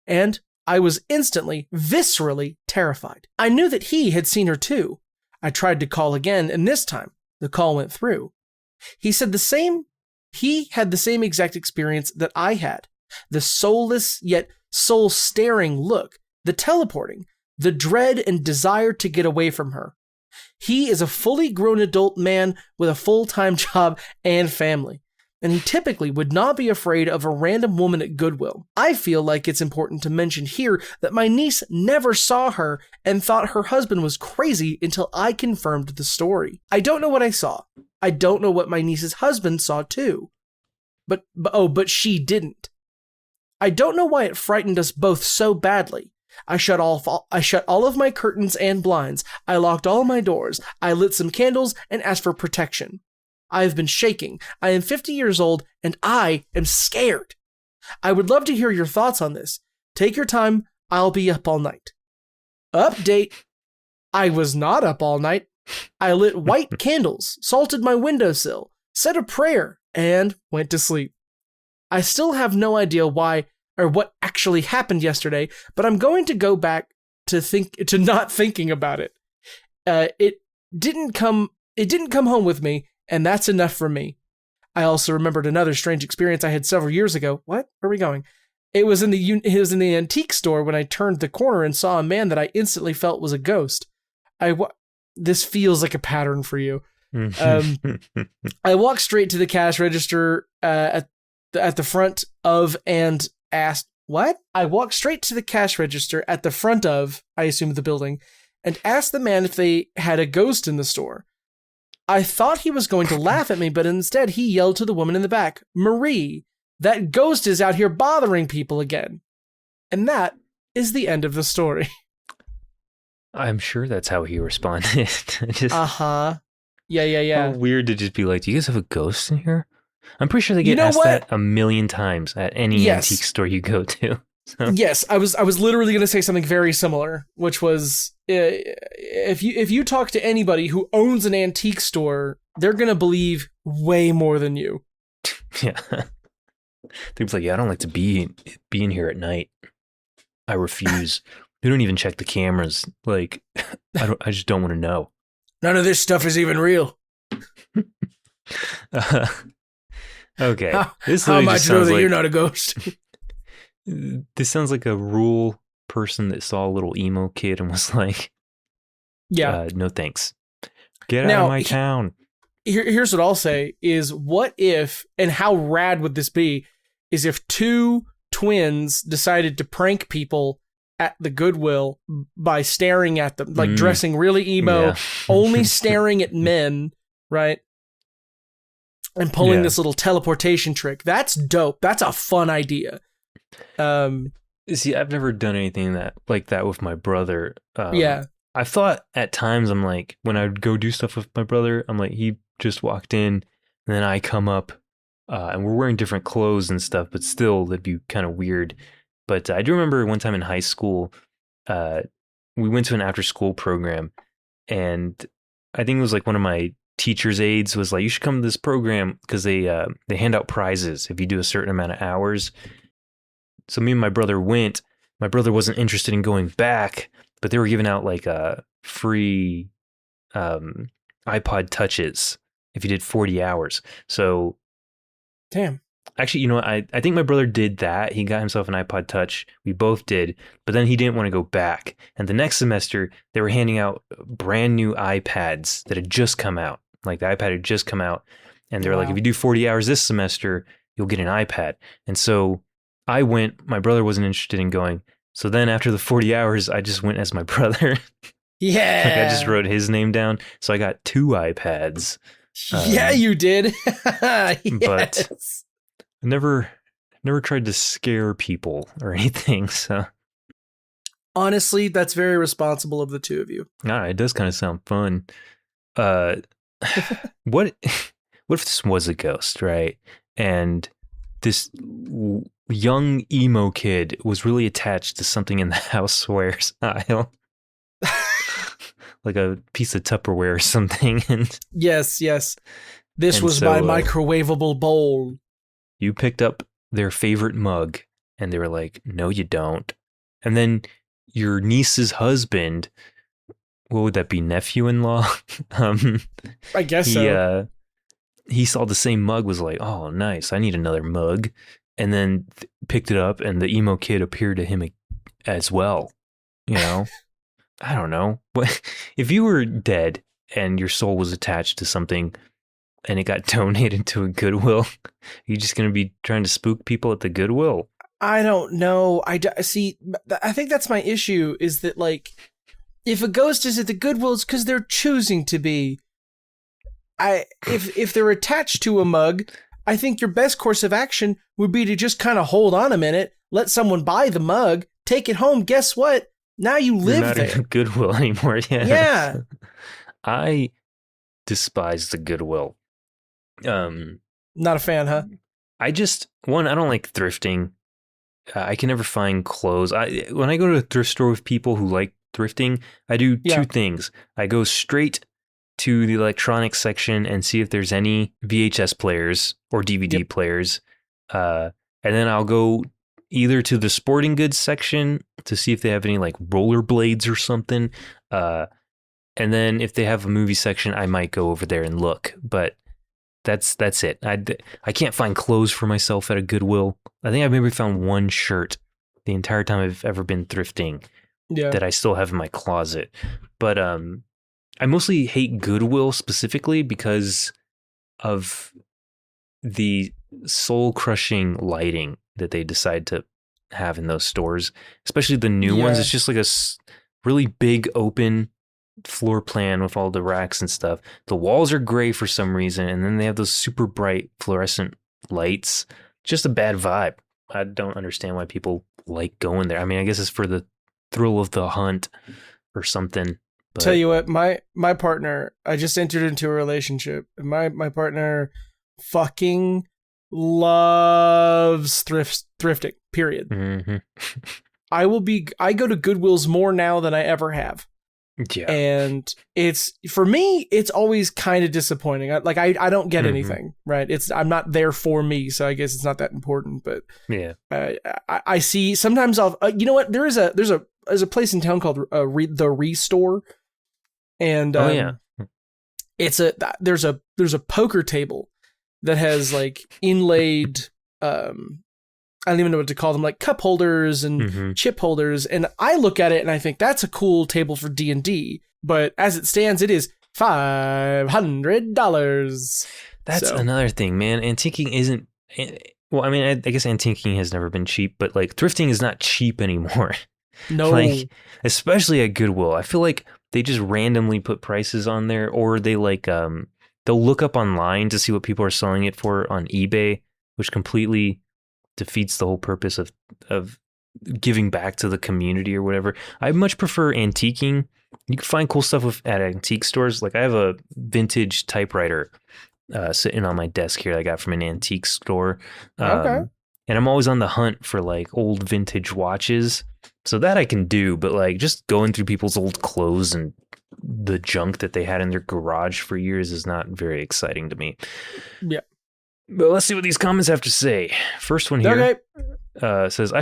Speaker 2: and I was instantly, viscerally terrified. I knew that he had seen her too. I tried to call again, and this time, the call went through. He had the same exact experience that I had. The soulless yet soul-staring look, the teleporting, the dread and desire to get away from her. He is a fully grown adult man with a full-time job and family, and he typically would not be afraid of a random woman at Goodwill. I feel like it's important to mention here that my niece never saw her and thought her husband was crazy until I confirmed the story. I don't know what I saw. I don't know what my niece's husband saw too. But she didn't. I don't know why it frightened us both so badly. I shut all of my curtains and blinds. I locked all my doors. I lit some candles and asked for protection. I have been shaking. I am 50 years old and I am scared. I would love to hear your thoughts on this. Take your time. I'll be up all night. Update. I was not up all night. I lit white candles, salted my windowsill, said a prayer, and went to sleep. I still have no idea why or what actually happened yesterday, but I'm going to go back to not thinking about it. It didn't come home with me, and that's enough for me. I also remembered another strange experience I had several years ago. What? Where are we going? It was in the antique store when I turned the corner and saw a man that I instantly felt was a ghost. This feels like a pattern for you. I walked straight to the cash register at the front of and asked, what? I walked straight to the cash register at the front of, I assume, the building, and asked the man if they had a ghost in the store. I thought he was going to laugh at me, but instead he yelled to the woman in the back, "Marie, that ghost is out here bothering people again." And that is the end of the story.
Speaker 3: I'm sure that's how he responded.
Speaker 2: Yeah.
Speaker 3: How weird to just be like, "Do you guys have a ghost in here?" I'm pretty sure they get asked that a million times at any antique store you go to. So.
Speaker 2: Yes, I was literally going to say something very similar, which was if you talk to anybody who owns an antique store, they're going to believe way more than you.
Speaker 3: Yeah. They're like, "Yeah, I don't like to be in here at night. I refuse. We don't even check the cameras. Like, I just don't want to know.
Speaker 2: None of this stuff is even real."
Speaker 3: Okay.
Speaker 2: How am I to know that you're not a ghost?
Speaker 3: This sounds like a rural person that saw a little emo kid and was like,
Speaker 2: "Yeah,
Speaker 3: no thanks. Get out of my town."
Speaker 2: Here's what I'll say is, what if, and how rad would this be, is if two twins decided to prank people at the Goodwill by staring at them, like dressing really emo, only staring at men, right? And pulling this little teleportation trick. That's dope. That's a fun idea.
Speaker 3: See, I've never done anything like that with my brother.
Speaker 2: Yeah.
Speaker 3: I thought at times, I'm like, when I would go do stuff with my brother, I'm like, he just walked in, and then I come up, and we're wearing different clothes and stuff, but still, that'd be kind of weird. But I do remember one time in high school, we went to an after-school program, and I think it was like one of my teacher's aides was like, "You should come to this program because they hand out prizes if you do a certain amount of hours." So me and my brother went, my brother wasn't interested in going back, but they were giving out like free iPod touches if you did 40 hours. So
Speaker 2: Damn.
Speaker 3: actually, you know what? I think my brother did that. He got himself an iPod touch. We both did, but then he didn't want to go back. And the next semester they were handing out brand new iPads that had just come out. Like the iPad had just come out, and they were like, if you do 40 hours this semester, you'll get an iPad. And so I went. My brother wasn't interested in going. So then after the 40 hours, I just went as my brother.
Speaker 2: Yeah.
Speaker 3: Like I just wrote his name down. So I got 2 iPads.
Speaker 2: Yeah, you did.
Speaker 3: But
Speaker 2: Yes.
Speaker 3: I never tried to scare people or anything. So
Speaker 2: Honestly, that's very responsible of the two of you.
Speaker 3: it does kind of sound fun. What if this was a ghost, right? And this young emo kid was really attached to something in the housewares aisle. Like a piece of Tupperware or something. And
Speaker 2: Yes. This
Speaker 3: And
Speaker 2: was
Speaker 3: so,
Speaker 2: my microwavable bowl.
Speaker 3: you picked up their favorite mug and they were like, no, you don't. And then your niece's husband, what would that be, nephew-in-law?
Speaker 2: I guess so.
Speaker 3: He saw the same mug, was like, oh, nice, I need another mug. And then picked it up and the emo kid appeared to him as well. You know? I don't know. What if you were dead and your soul was attached to something and it got donated to a Goodwill? Are you just going to be trying to spook people at the Goodwill?
Speaker 2: I don't know. See, I think that's my issue is that, like, if a ghost is at the Goodwill, it's because they're choosing to be. If they're attached to a mug, I think your best course of action would be to just kind of hold on a minute, let someone buy the mug, take it home. Guess what? Now you live
Speaker 3: You're not
Speaker 2: there.
Speaker 3: in Goodwill anymore. Yeah.
Speaker 2: Yeah.
Speaker 3: I despise the Goodwill.
Speaker 2: Not a fan, huh?
Speaker 3: I don't like thrifting. I can never find clothes. When I go to a thrift store with people who like thrifting, I do two things. I go straight to the electronics section and see if there's any VHS players or DVD players. And then I'll go either to the sporting goods section to see if they have any like rollerblades or something. And then if they have a movie section, I might go over there and look. But that's it. I can't find clothes for myself at a Goodwill. I think I've maybe found one shirt the entire time I've ever been thrifting that I still have in my closet. But I mostly hate Goodwill specifically because of the soul-crushing lighting that they decide to have in those stores, especially the new ones. It's just like a really big open floor plan with all the racks and stuff. The walls are gray for some reason, and then they have those super bright fluorescent lights. Just a bad vibe. I don't understand why people like going there. I mean, I guess it's for the thrill of the hunt or something. But
Speaker 2: Tell you what, my partner, I just entered into a relationship. My partner fucking loves thrifting, period.
Speaker 3: Mm-hmm.
Speaker 2: I go to Goodwills more now than I ever have.
Speaker 3: Yeah.
Speaker 2: And for me, it's always kind of disappointing. I don't get anything, right? I'm not there for me, so I guess it's not that important. But
Speaker 3: yeah,
Speaker 2: I see sometimes you know what? There's a place in town called the Restore, and there's a poker table that has like inlaid I don't even know what to call them, like cup holders and chip holders. And I look at it and I think that's a cool table for D&D. But as it stands, it is $500.
Speaker 3: That's another thing, man. Antiquing isn't, well, I mean, I guess antiquing has never been cheap, but like thrifting is not cheap anymore.
Speaker 2: No.
Speaker 3: Like, especially at Goodwill. I feel like they just randomly put prices on there, or they like, they'll look up online to see what people are selling it for on eBay, which completely defeats the whole purpose of giving back to the community or whatever. I much prefer antiquing. You can find cool stuff at antique stores. Like I have a vintage typewriter sitting on my desk here that I got from an antique store. And I'm always on the hunt for like old vintage watches. So that I can do, but like just going through people's old clothes and the junk that they had in their garage for years is not very exciting to me.
Speaker 2: Yeah. But
Speaker 3: let's see what these comments have to say. First one here says,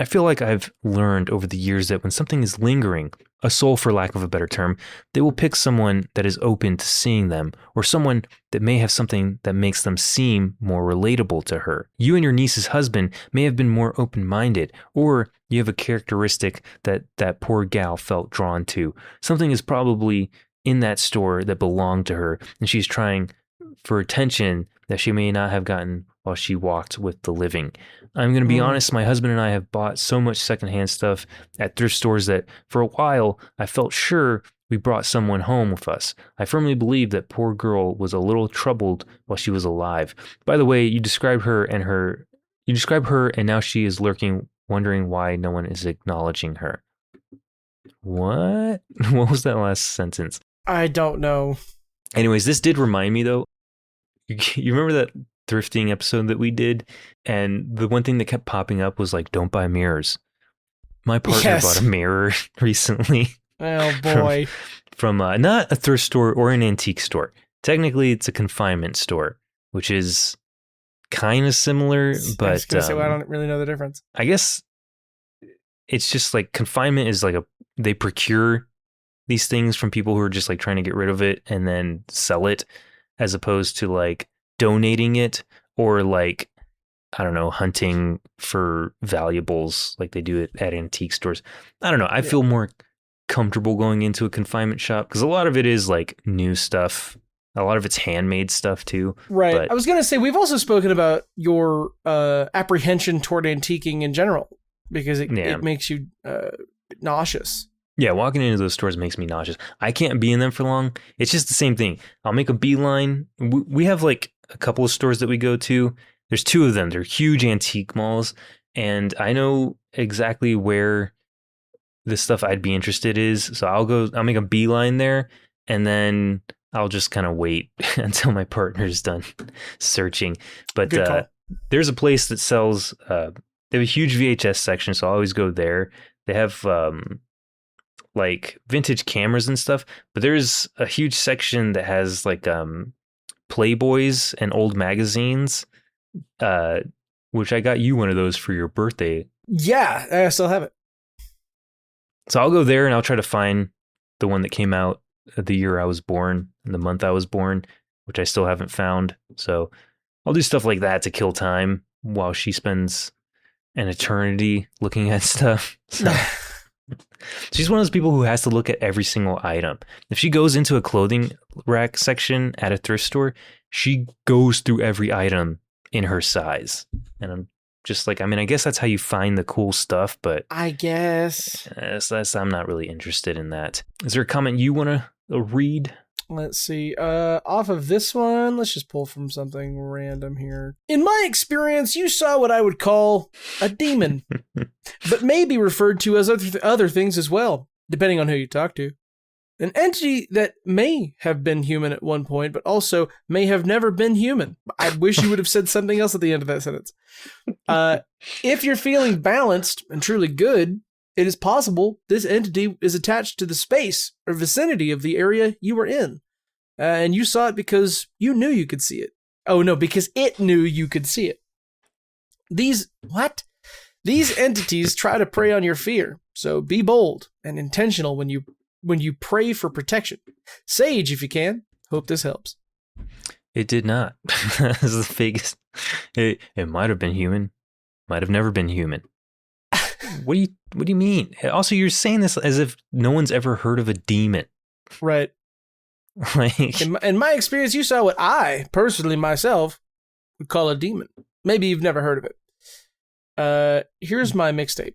Speaker 3: I feel like I've learned over the years that when something is lingering, a soul for lack of a better term, they will pick someone that is open to seeing them, or someone that may have something that makes them seem more relatable to her. You and your niece's husband may have been more open-minded, or you have a characteristic that that poor gal felt drawn to. Something is probably in that store that belonged to her, and she's trying for attention that she may not have gotten while she walked with the living. I'm going to be honest, my husband and I have bought so much secondhand stuff at thrift stores that for a while I felt sure we brought someone home with us. I firmly believe that poor girl was a little troubled while she was alive. By the way, you describe her and now she is lurking, wondering why no one is acknowledging her. What? What was that last sentence?
Speaker 2: I don't know.
Speaker 3: Anyways, this did remind me though. You remember that thrifting episode that we did? And the one thing that kept popping up was like, don't buy mirrors. My partner bought a mirror recently.
Speaker 2: Oh boy.
Speaker 3: From not a thrift store or an antique store. Technically, it's a confinement store, which is kind of similar, but I was gonna say,
Speaker 2: well, I don't really know the difference.
Speaker 3: I guess it's just like confinement is like they procure these things from people who are just like trying to get rid of it and then sell it, as opposed to like donating it or like, I don't know, hunting for valuables like they do it at antique stores. I don't know. I feel more comfortable going into a confinement shop because a lot of it is like new stuff. A lot of it's handmade stuff too.
Speaker 2: Right.
Speaker 3: But
Speaker 2: I was going to say, we've also spoken about your apprehension toward antiquing in general because it makes you nauseous.
Speaker 3: Yeah, walking into those stores makes me nauseous. I can't be in them for long. It's just the same thing. I'll make a beeline. We have like a couple of stores that we go to. There's two of them. They're huge antique malls. And I know exactly where the stuff I'd be interested is. So I'll make a beeline there. And then I'll just kind of wait until my partner's done searching. But there's a place that sells, they have a huge VHS section. So I always go there. They have like vintage cameras and stuff, but there's a huge section that has like Playboys and old magazines, which I got you one of those for your birthday.
Speaker 2: Yeah, I still have it.
Speaker 3: So I'll go there and I'll try to find the one that came out the year I was born and the month I was born, which I still haven't found. So I'll do stuff like that to kill time while she spends an eternity looking at stuff. So. She's one of those people who has to look at every single item. If she goes into a clothing rack section at a thrift store, she goes through every item in her size. And I'm just like, I mean, I guess that's how you find the cool stuff, but
Speaker 2: I guess
Speaker 3: I'm not really interested in that. Is there a comment you want to read?
Speaker 2: Let's see. Off of this one, let's just pull from something random here. In my experience, you saw what I would call a demon, but may be referred to as other things as well, depending on who you talk to. An entity that may have been human at one point, but also may have never been human. I wish you would have said something else at the end of that sentence. If you're feeling balanced and truly good, it is possible this entity is attached to the space or vicinity of the area you were in. And you saw it because you knew you could see it. Oh no, because it knew you could see it. These entities try to prey on your fear. So be bold and intentional when you pray for protection. Sage if you can. Hope this helps.
Speaker 3: It did not. This is the biggest. It might have been human. Might have never been human. What do you mean? Also, you're saying this as if no one's ever heard of a demon.
Speaker 2: Right.
Speaker 3: Like,
Speaker 2: in my experience, you saw what I, personally myself, would call a demon. Maybe you've never heard of it. Here's my mixtape.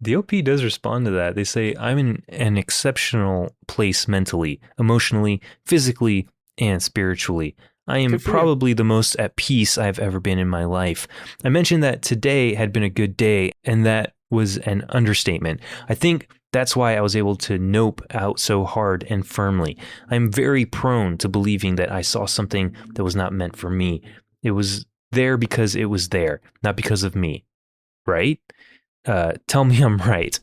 Speaker 3: The OP does respond to that. They say, I'm in an exceptional place mentally, emotionally, physically, and spiritually. I am probably the most at peace I've ever been in my life. I mentioned that today had been a good day, and that was an understatement. I think that's why I was able to nope out so hard and firmly. I'm very prone to believing that I saw something that was not meant for me. It was there because it was there, not because of me. Right? Tell me I'm right.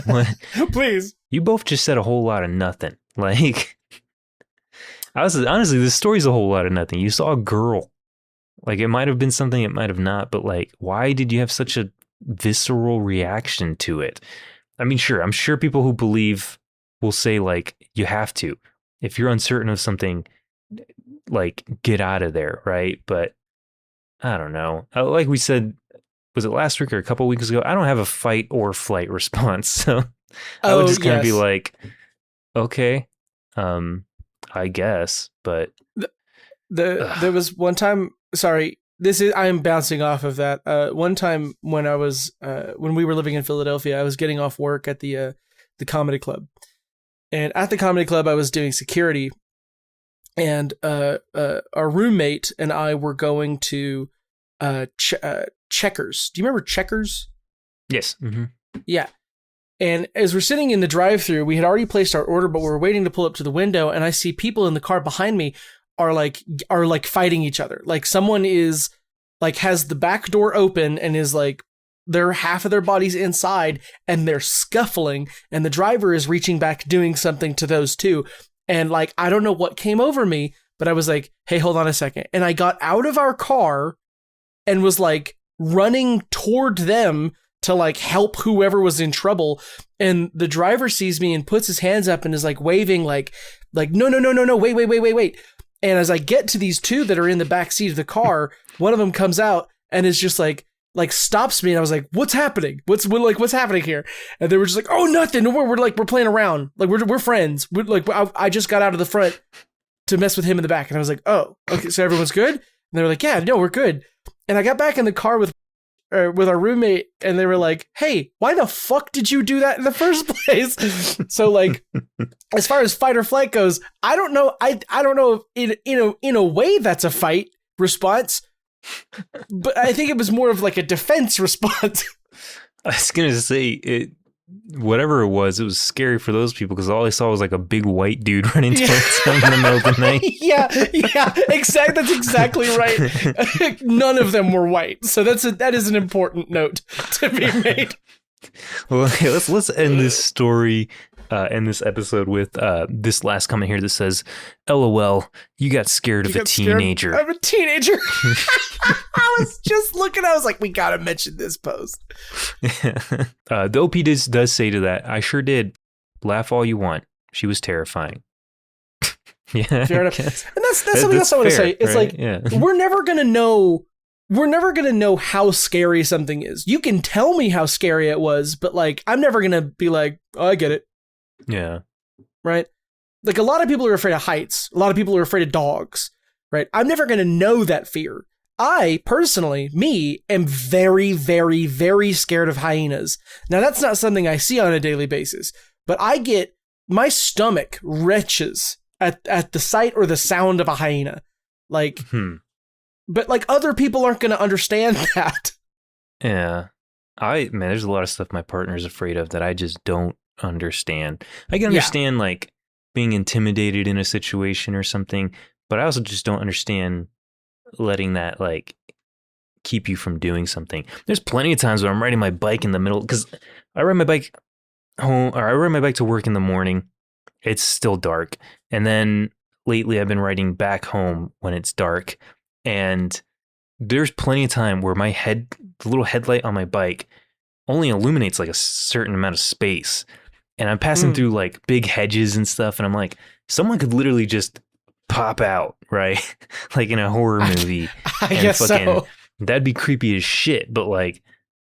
Speaker 3: What?
Speaker 2: Please.
Speaker 3: You both just said a whole lot of nothing. Like, honestly, this story's a whole lot of nothing. You saw a girl. Like, it might have been something, it might have not, but like, why did you have such a visceral reaction to it. I mean, sure, I'm sure people who believe will say, like, you have to. If you're uncertain of something, like, get out of there, right? But I don't know. Like we said, was it last week or a couple weeks ago? I don't have a fight or flight response. So I would just kind of be like, okay, I guess. But
Speaker 2: there was one time, sorry, I am bouncing off of that. One time when I was, when we were living in Philadelphia, I was getting off work at the comedy club. And at the comedy club, I was doing security, and our roommate and I were going to Checkers. Do you remember Checkers? Yes. Mm-hmm. Yeah. And as we're sitting in the drive-thru, we had already placed our order, but we were waiting to pull up to the window, and I see people in the car behind me are like fighting each other. Like someone is like has the back door open and is like they're half of their bodies inside and they're scuffling, and the driver is reaching back doing something to those two. And like I don't know what came over me, but I was like, "Hey, hold on a second." And I got out of our car and was like running toward them to like help whoever was in trouble. And the driver sees me and puts his hands up and is like waving like no, wait. And as I get to these two that are in the back seat of the car, one of them comes out and is just like stops me. And I was like, what's happening? What's happening here? And they were just like, oh, nothing. We're playing around. Like we're friends. I just got out of the front to mess with him in the back. And I was like, oh, okay. So everyone's good. And they were like, yeah, no, we're good. And I got back in the car with our roommate, and they were like, hey, why the fuck did you do that in the first place? So like, as far as fight or flight goes, I don't know. I don't know if in a way that's a fight response, but I think it was more of like a defense response.
Speaker 3: I was going to say whatever it was scary for those people because all I saw was like a big white dude running towards them in the middle of the night.
Speaker 2: Yeah, exactly. That's exactly right. None of them were white, so that is an important note to be made.
Speaker 3: Well, okay, let's end this story, end this episode with this last comment here that says, "LOL, you got scared of a teenager."
Speaker 2: I'm a teenager. I was just looking. I was like, we gotta mention this post.
Speaker 3: The OP does say to that, I sure did. Laugh all you want. She was terrifying. Yeah, fair enough.
Speaker 2: And that's something else I want to say. It's right? Like we're never gonna know how scary something is. You can tell me how scary it was, but like I'm never gonna be like, oh, I get it.
Speaker 3: Yeah. Right.
Speaker 2: Like a lot of people are afraid of heights. A lot of people are afraid of dogs. Right. I'm never gonna know that fear. I personally, am very, very, very scared of hyenas. Now, that's not something I see on a daily basis, but my stomach retches at the sight or the sound of a hyena. Like, but like other people aren't going to understand that.
Speaker 3: Yeah. There's a lot of stuff my partner's afraid of that I just don't understand. I can understand like being intimidated in a situation or something, but I also just don't understand letting that like keep you from doing something. There's plenty of times where I'm riding my bike in the middle because I ride my bike home or I ride my bike to work in the morning. It's still dark. And then lately I've been riding back home when it's dark. And there's plenty of time where the little headlight on my bike only illuminates like a certain amount of space. And I'm passing through like big hedges and stuff. And I'm like, someone could literally just pop out, right? Like in a horror movie.
Speaker 2: I guess so.
Speaker 3: That'd be creepy as shit, but like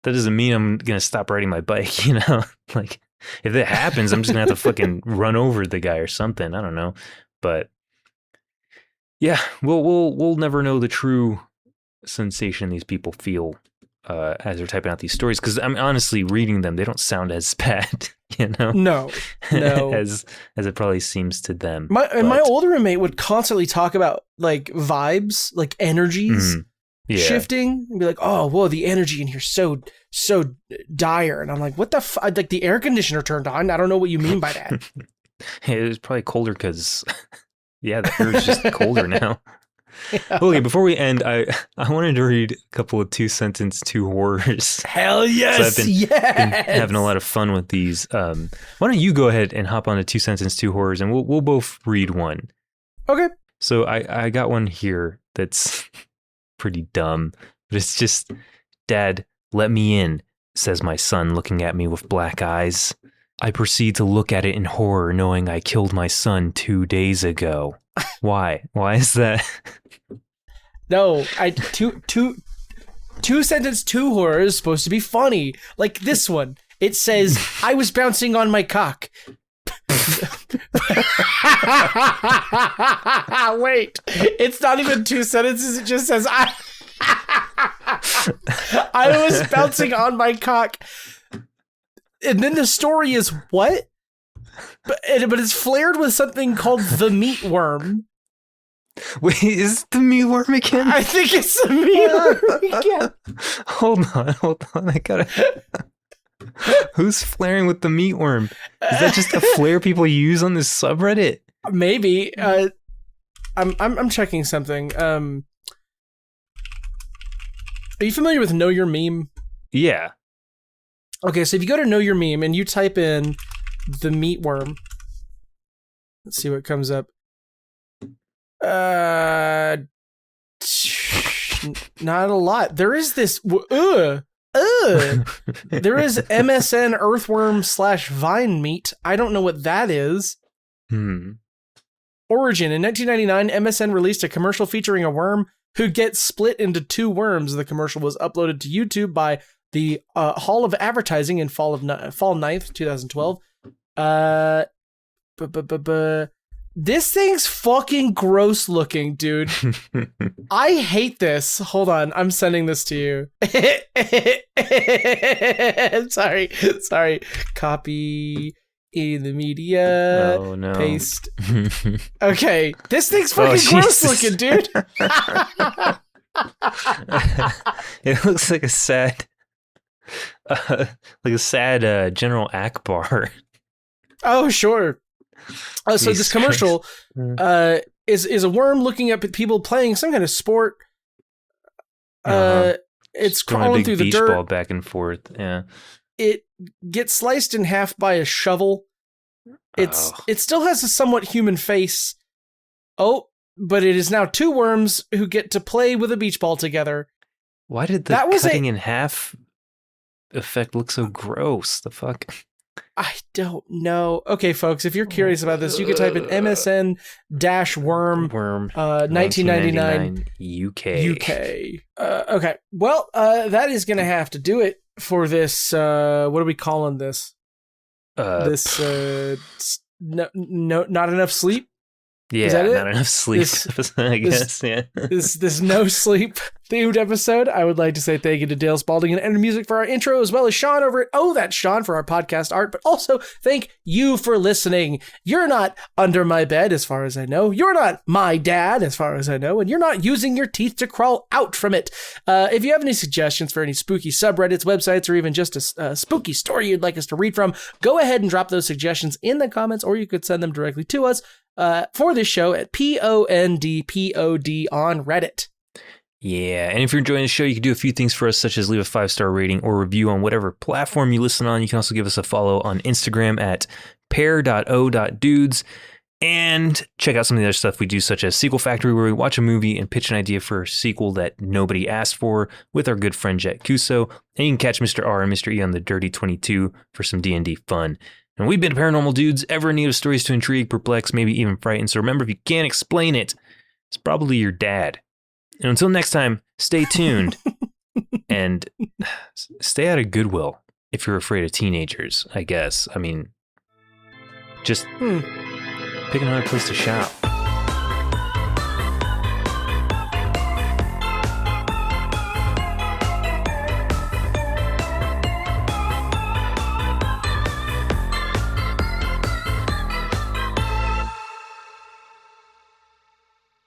Speaker 3: that doesn't mean I'm gonna stop riding my bike, you know? Like if that happens, I'm just gonna have to fucking run over the guy or something. I don't know. But yeah, we'll never know the true sensation these people feel as they're typing out these stories, because I'm honestly reading them, they don't sound as bad, you know?
Speaker 2: No.
Speaker 3: as it probably seems to them.
Speaker 2: My older roommate would constantly talk about like vibes, like energies shifting, and be like, "Oh, whoa, the energy in here so dire," and I'm like, "What the like the air conditioner turned on? I don't know what you mean by that."
Speaker 3: It was probably colder because, the air is just colder now. Yeah. Okay, before we end, I wanted to read a couple of 2-sentence 2 horrors.
Speaker 2: Hell yes,
Speaker 3: so I've been having a lot of fun with these. Why don't you go ahead and hop on to 2-sentence 2 horrors, and we'll both read one.
Speaker 2: Okay.
Speaker 3: So I got one here that's pretty dumb, but it's just, Dad, let me in. says my son, looking at me with black eyes. I proceed to look at it in horror, knowing I killed my son 2 days ago. Why? Why is that?
Speaker 2: No, two sentence two horror is supposed to be funny. Like this one. It says, I was bouncing on my cock. Wait, it's not even 2 sentences. It just says, I was bouncing on my cock. And then the story is what? But it's flared with something called the meatworm.
Speaker 3: Wait, is it the meatworm again?
Speaker 2: I think it's the meatworm again.
Speaker 3: Hold on. I gotta... Who's flaring with the meatworm? Is that just a flare people use on this subreddit?
Speaker 2: Maybe. I'm checking something. Are you familiar with Know Your Meme?
Speaker 3: Yeah.
Speaker 2: Okay, so if you go to Know Your Meme and you type in the meatworm, let's see what comes up. Not a lot. There is this. There is MSN earthworm / vine meat. I don't know what that is. Origin. In 1999, MSN released a commercial featuring a worm who gets split into 2 worms. The commercial was uploaded to YouTube by the Hall of Advertising in fall 9th, 2012. This thing's fucking gross looking, dude. I hate this. Hold on, I'm sending this to you. Sorry. Copy in the media.
Speaker 3: Oh no.
Speaker 2: Paste. Okay, this thing's fucking gross looking, dude.
Speaker 3: It looks like a sad, General Akbar.
Speaker 2: Oh sure. So this commercial is a worm looking up at people playing some kind of sport. It's crawling through the dirt.
Speaker 3: Ball back and forth. Yeah.
Speaker 2: It gets sliced in half by a shovel. It still has a somewhat human face. Oh, but it is now 2 worms who get to play with a beach ball together.
Speaker 3: Why did the cutting in half effect look so gross? The fuck?
Speaker 2: I don't know. Okay, folks, if you're curious about this, you can type in MSN-worm 1999 UK. Okay, well, that is going to have to do it for this. What are we calling this? Not enough sleep?
Speaker 3: Yeah,
Speaker 2: is that it?
Speaker 3: Not enough sleep. I guess. Yeah.
Speaker 2: This no sleep themed episode. I would like to say thank you to Dale Spalding and Enter Music for our intro, as well as Sean over at That's Sean for our podcast art. But also thank you for listening. You're not under my bed, as far as I know. You're not my dad, as far as I know, and you're not using your teeth to crawl out from it. If you have any suggestions for any spooky subreddits, websites, or even just a spooky story you'd like us to read from, go ahead and drop those suggestions in the comments, or you could send them directly to us. For this show at PONDPOD on Reddit.
Speaker 3: Yeah, and if you're enjoying the show, you can do a few things for us, such as leave a 5-star rating or review on whatever platform you listen on. You can also give us a follow on Instagram at pair.o.dudes, and check out some of the other stuff we do, such as Sequel Factory, where we watch a movie and pitch an idea for a sequel that nobody asked for with our good friend Jet Kuso. And you can catch Mr. R and Mr. E on the Dirty 22 for some D&D fun. And we've been Paranormal Dudes, ever in need of stories to intrigue, perplex, maybe even frighten. So remember, if you can't explain it, it's probably your dad. And until next time, stay tuned and stay out of Goodwill if you're afraid of teenagers, I guess. I mean, just pick another place to shop.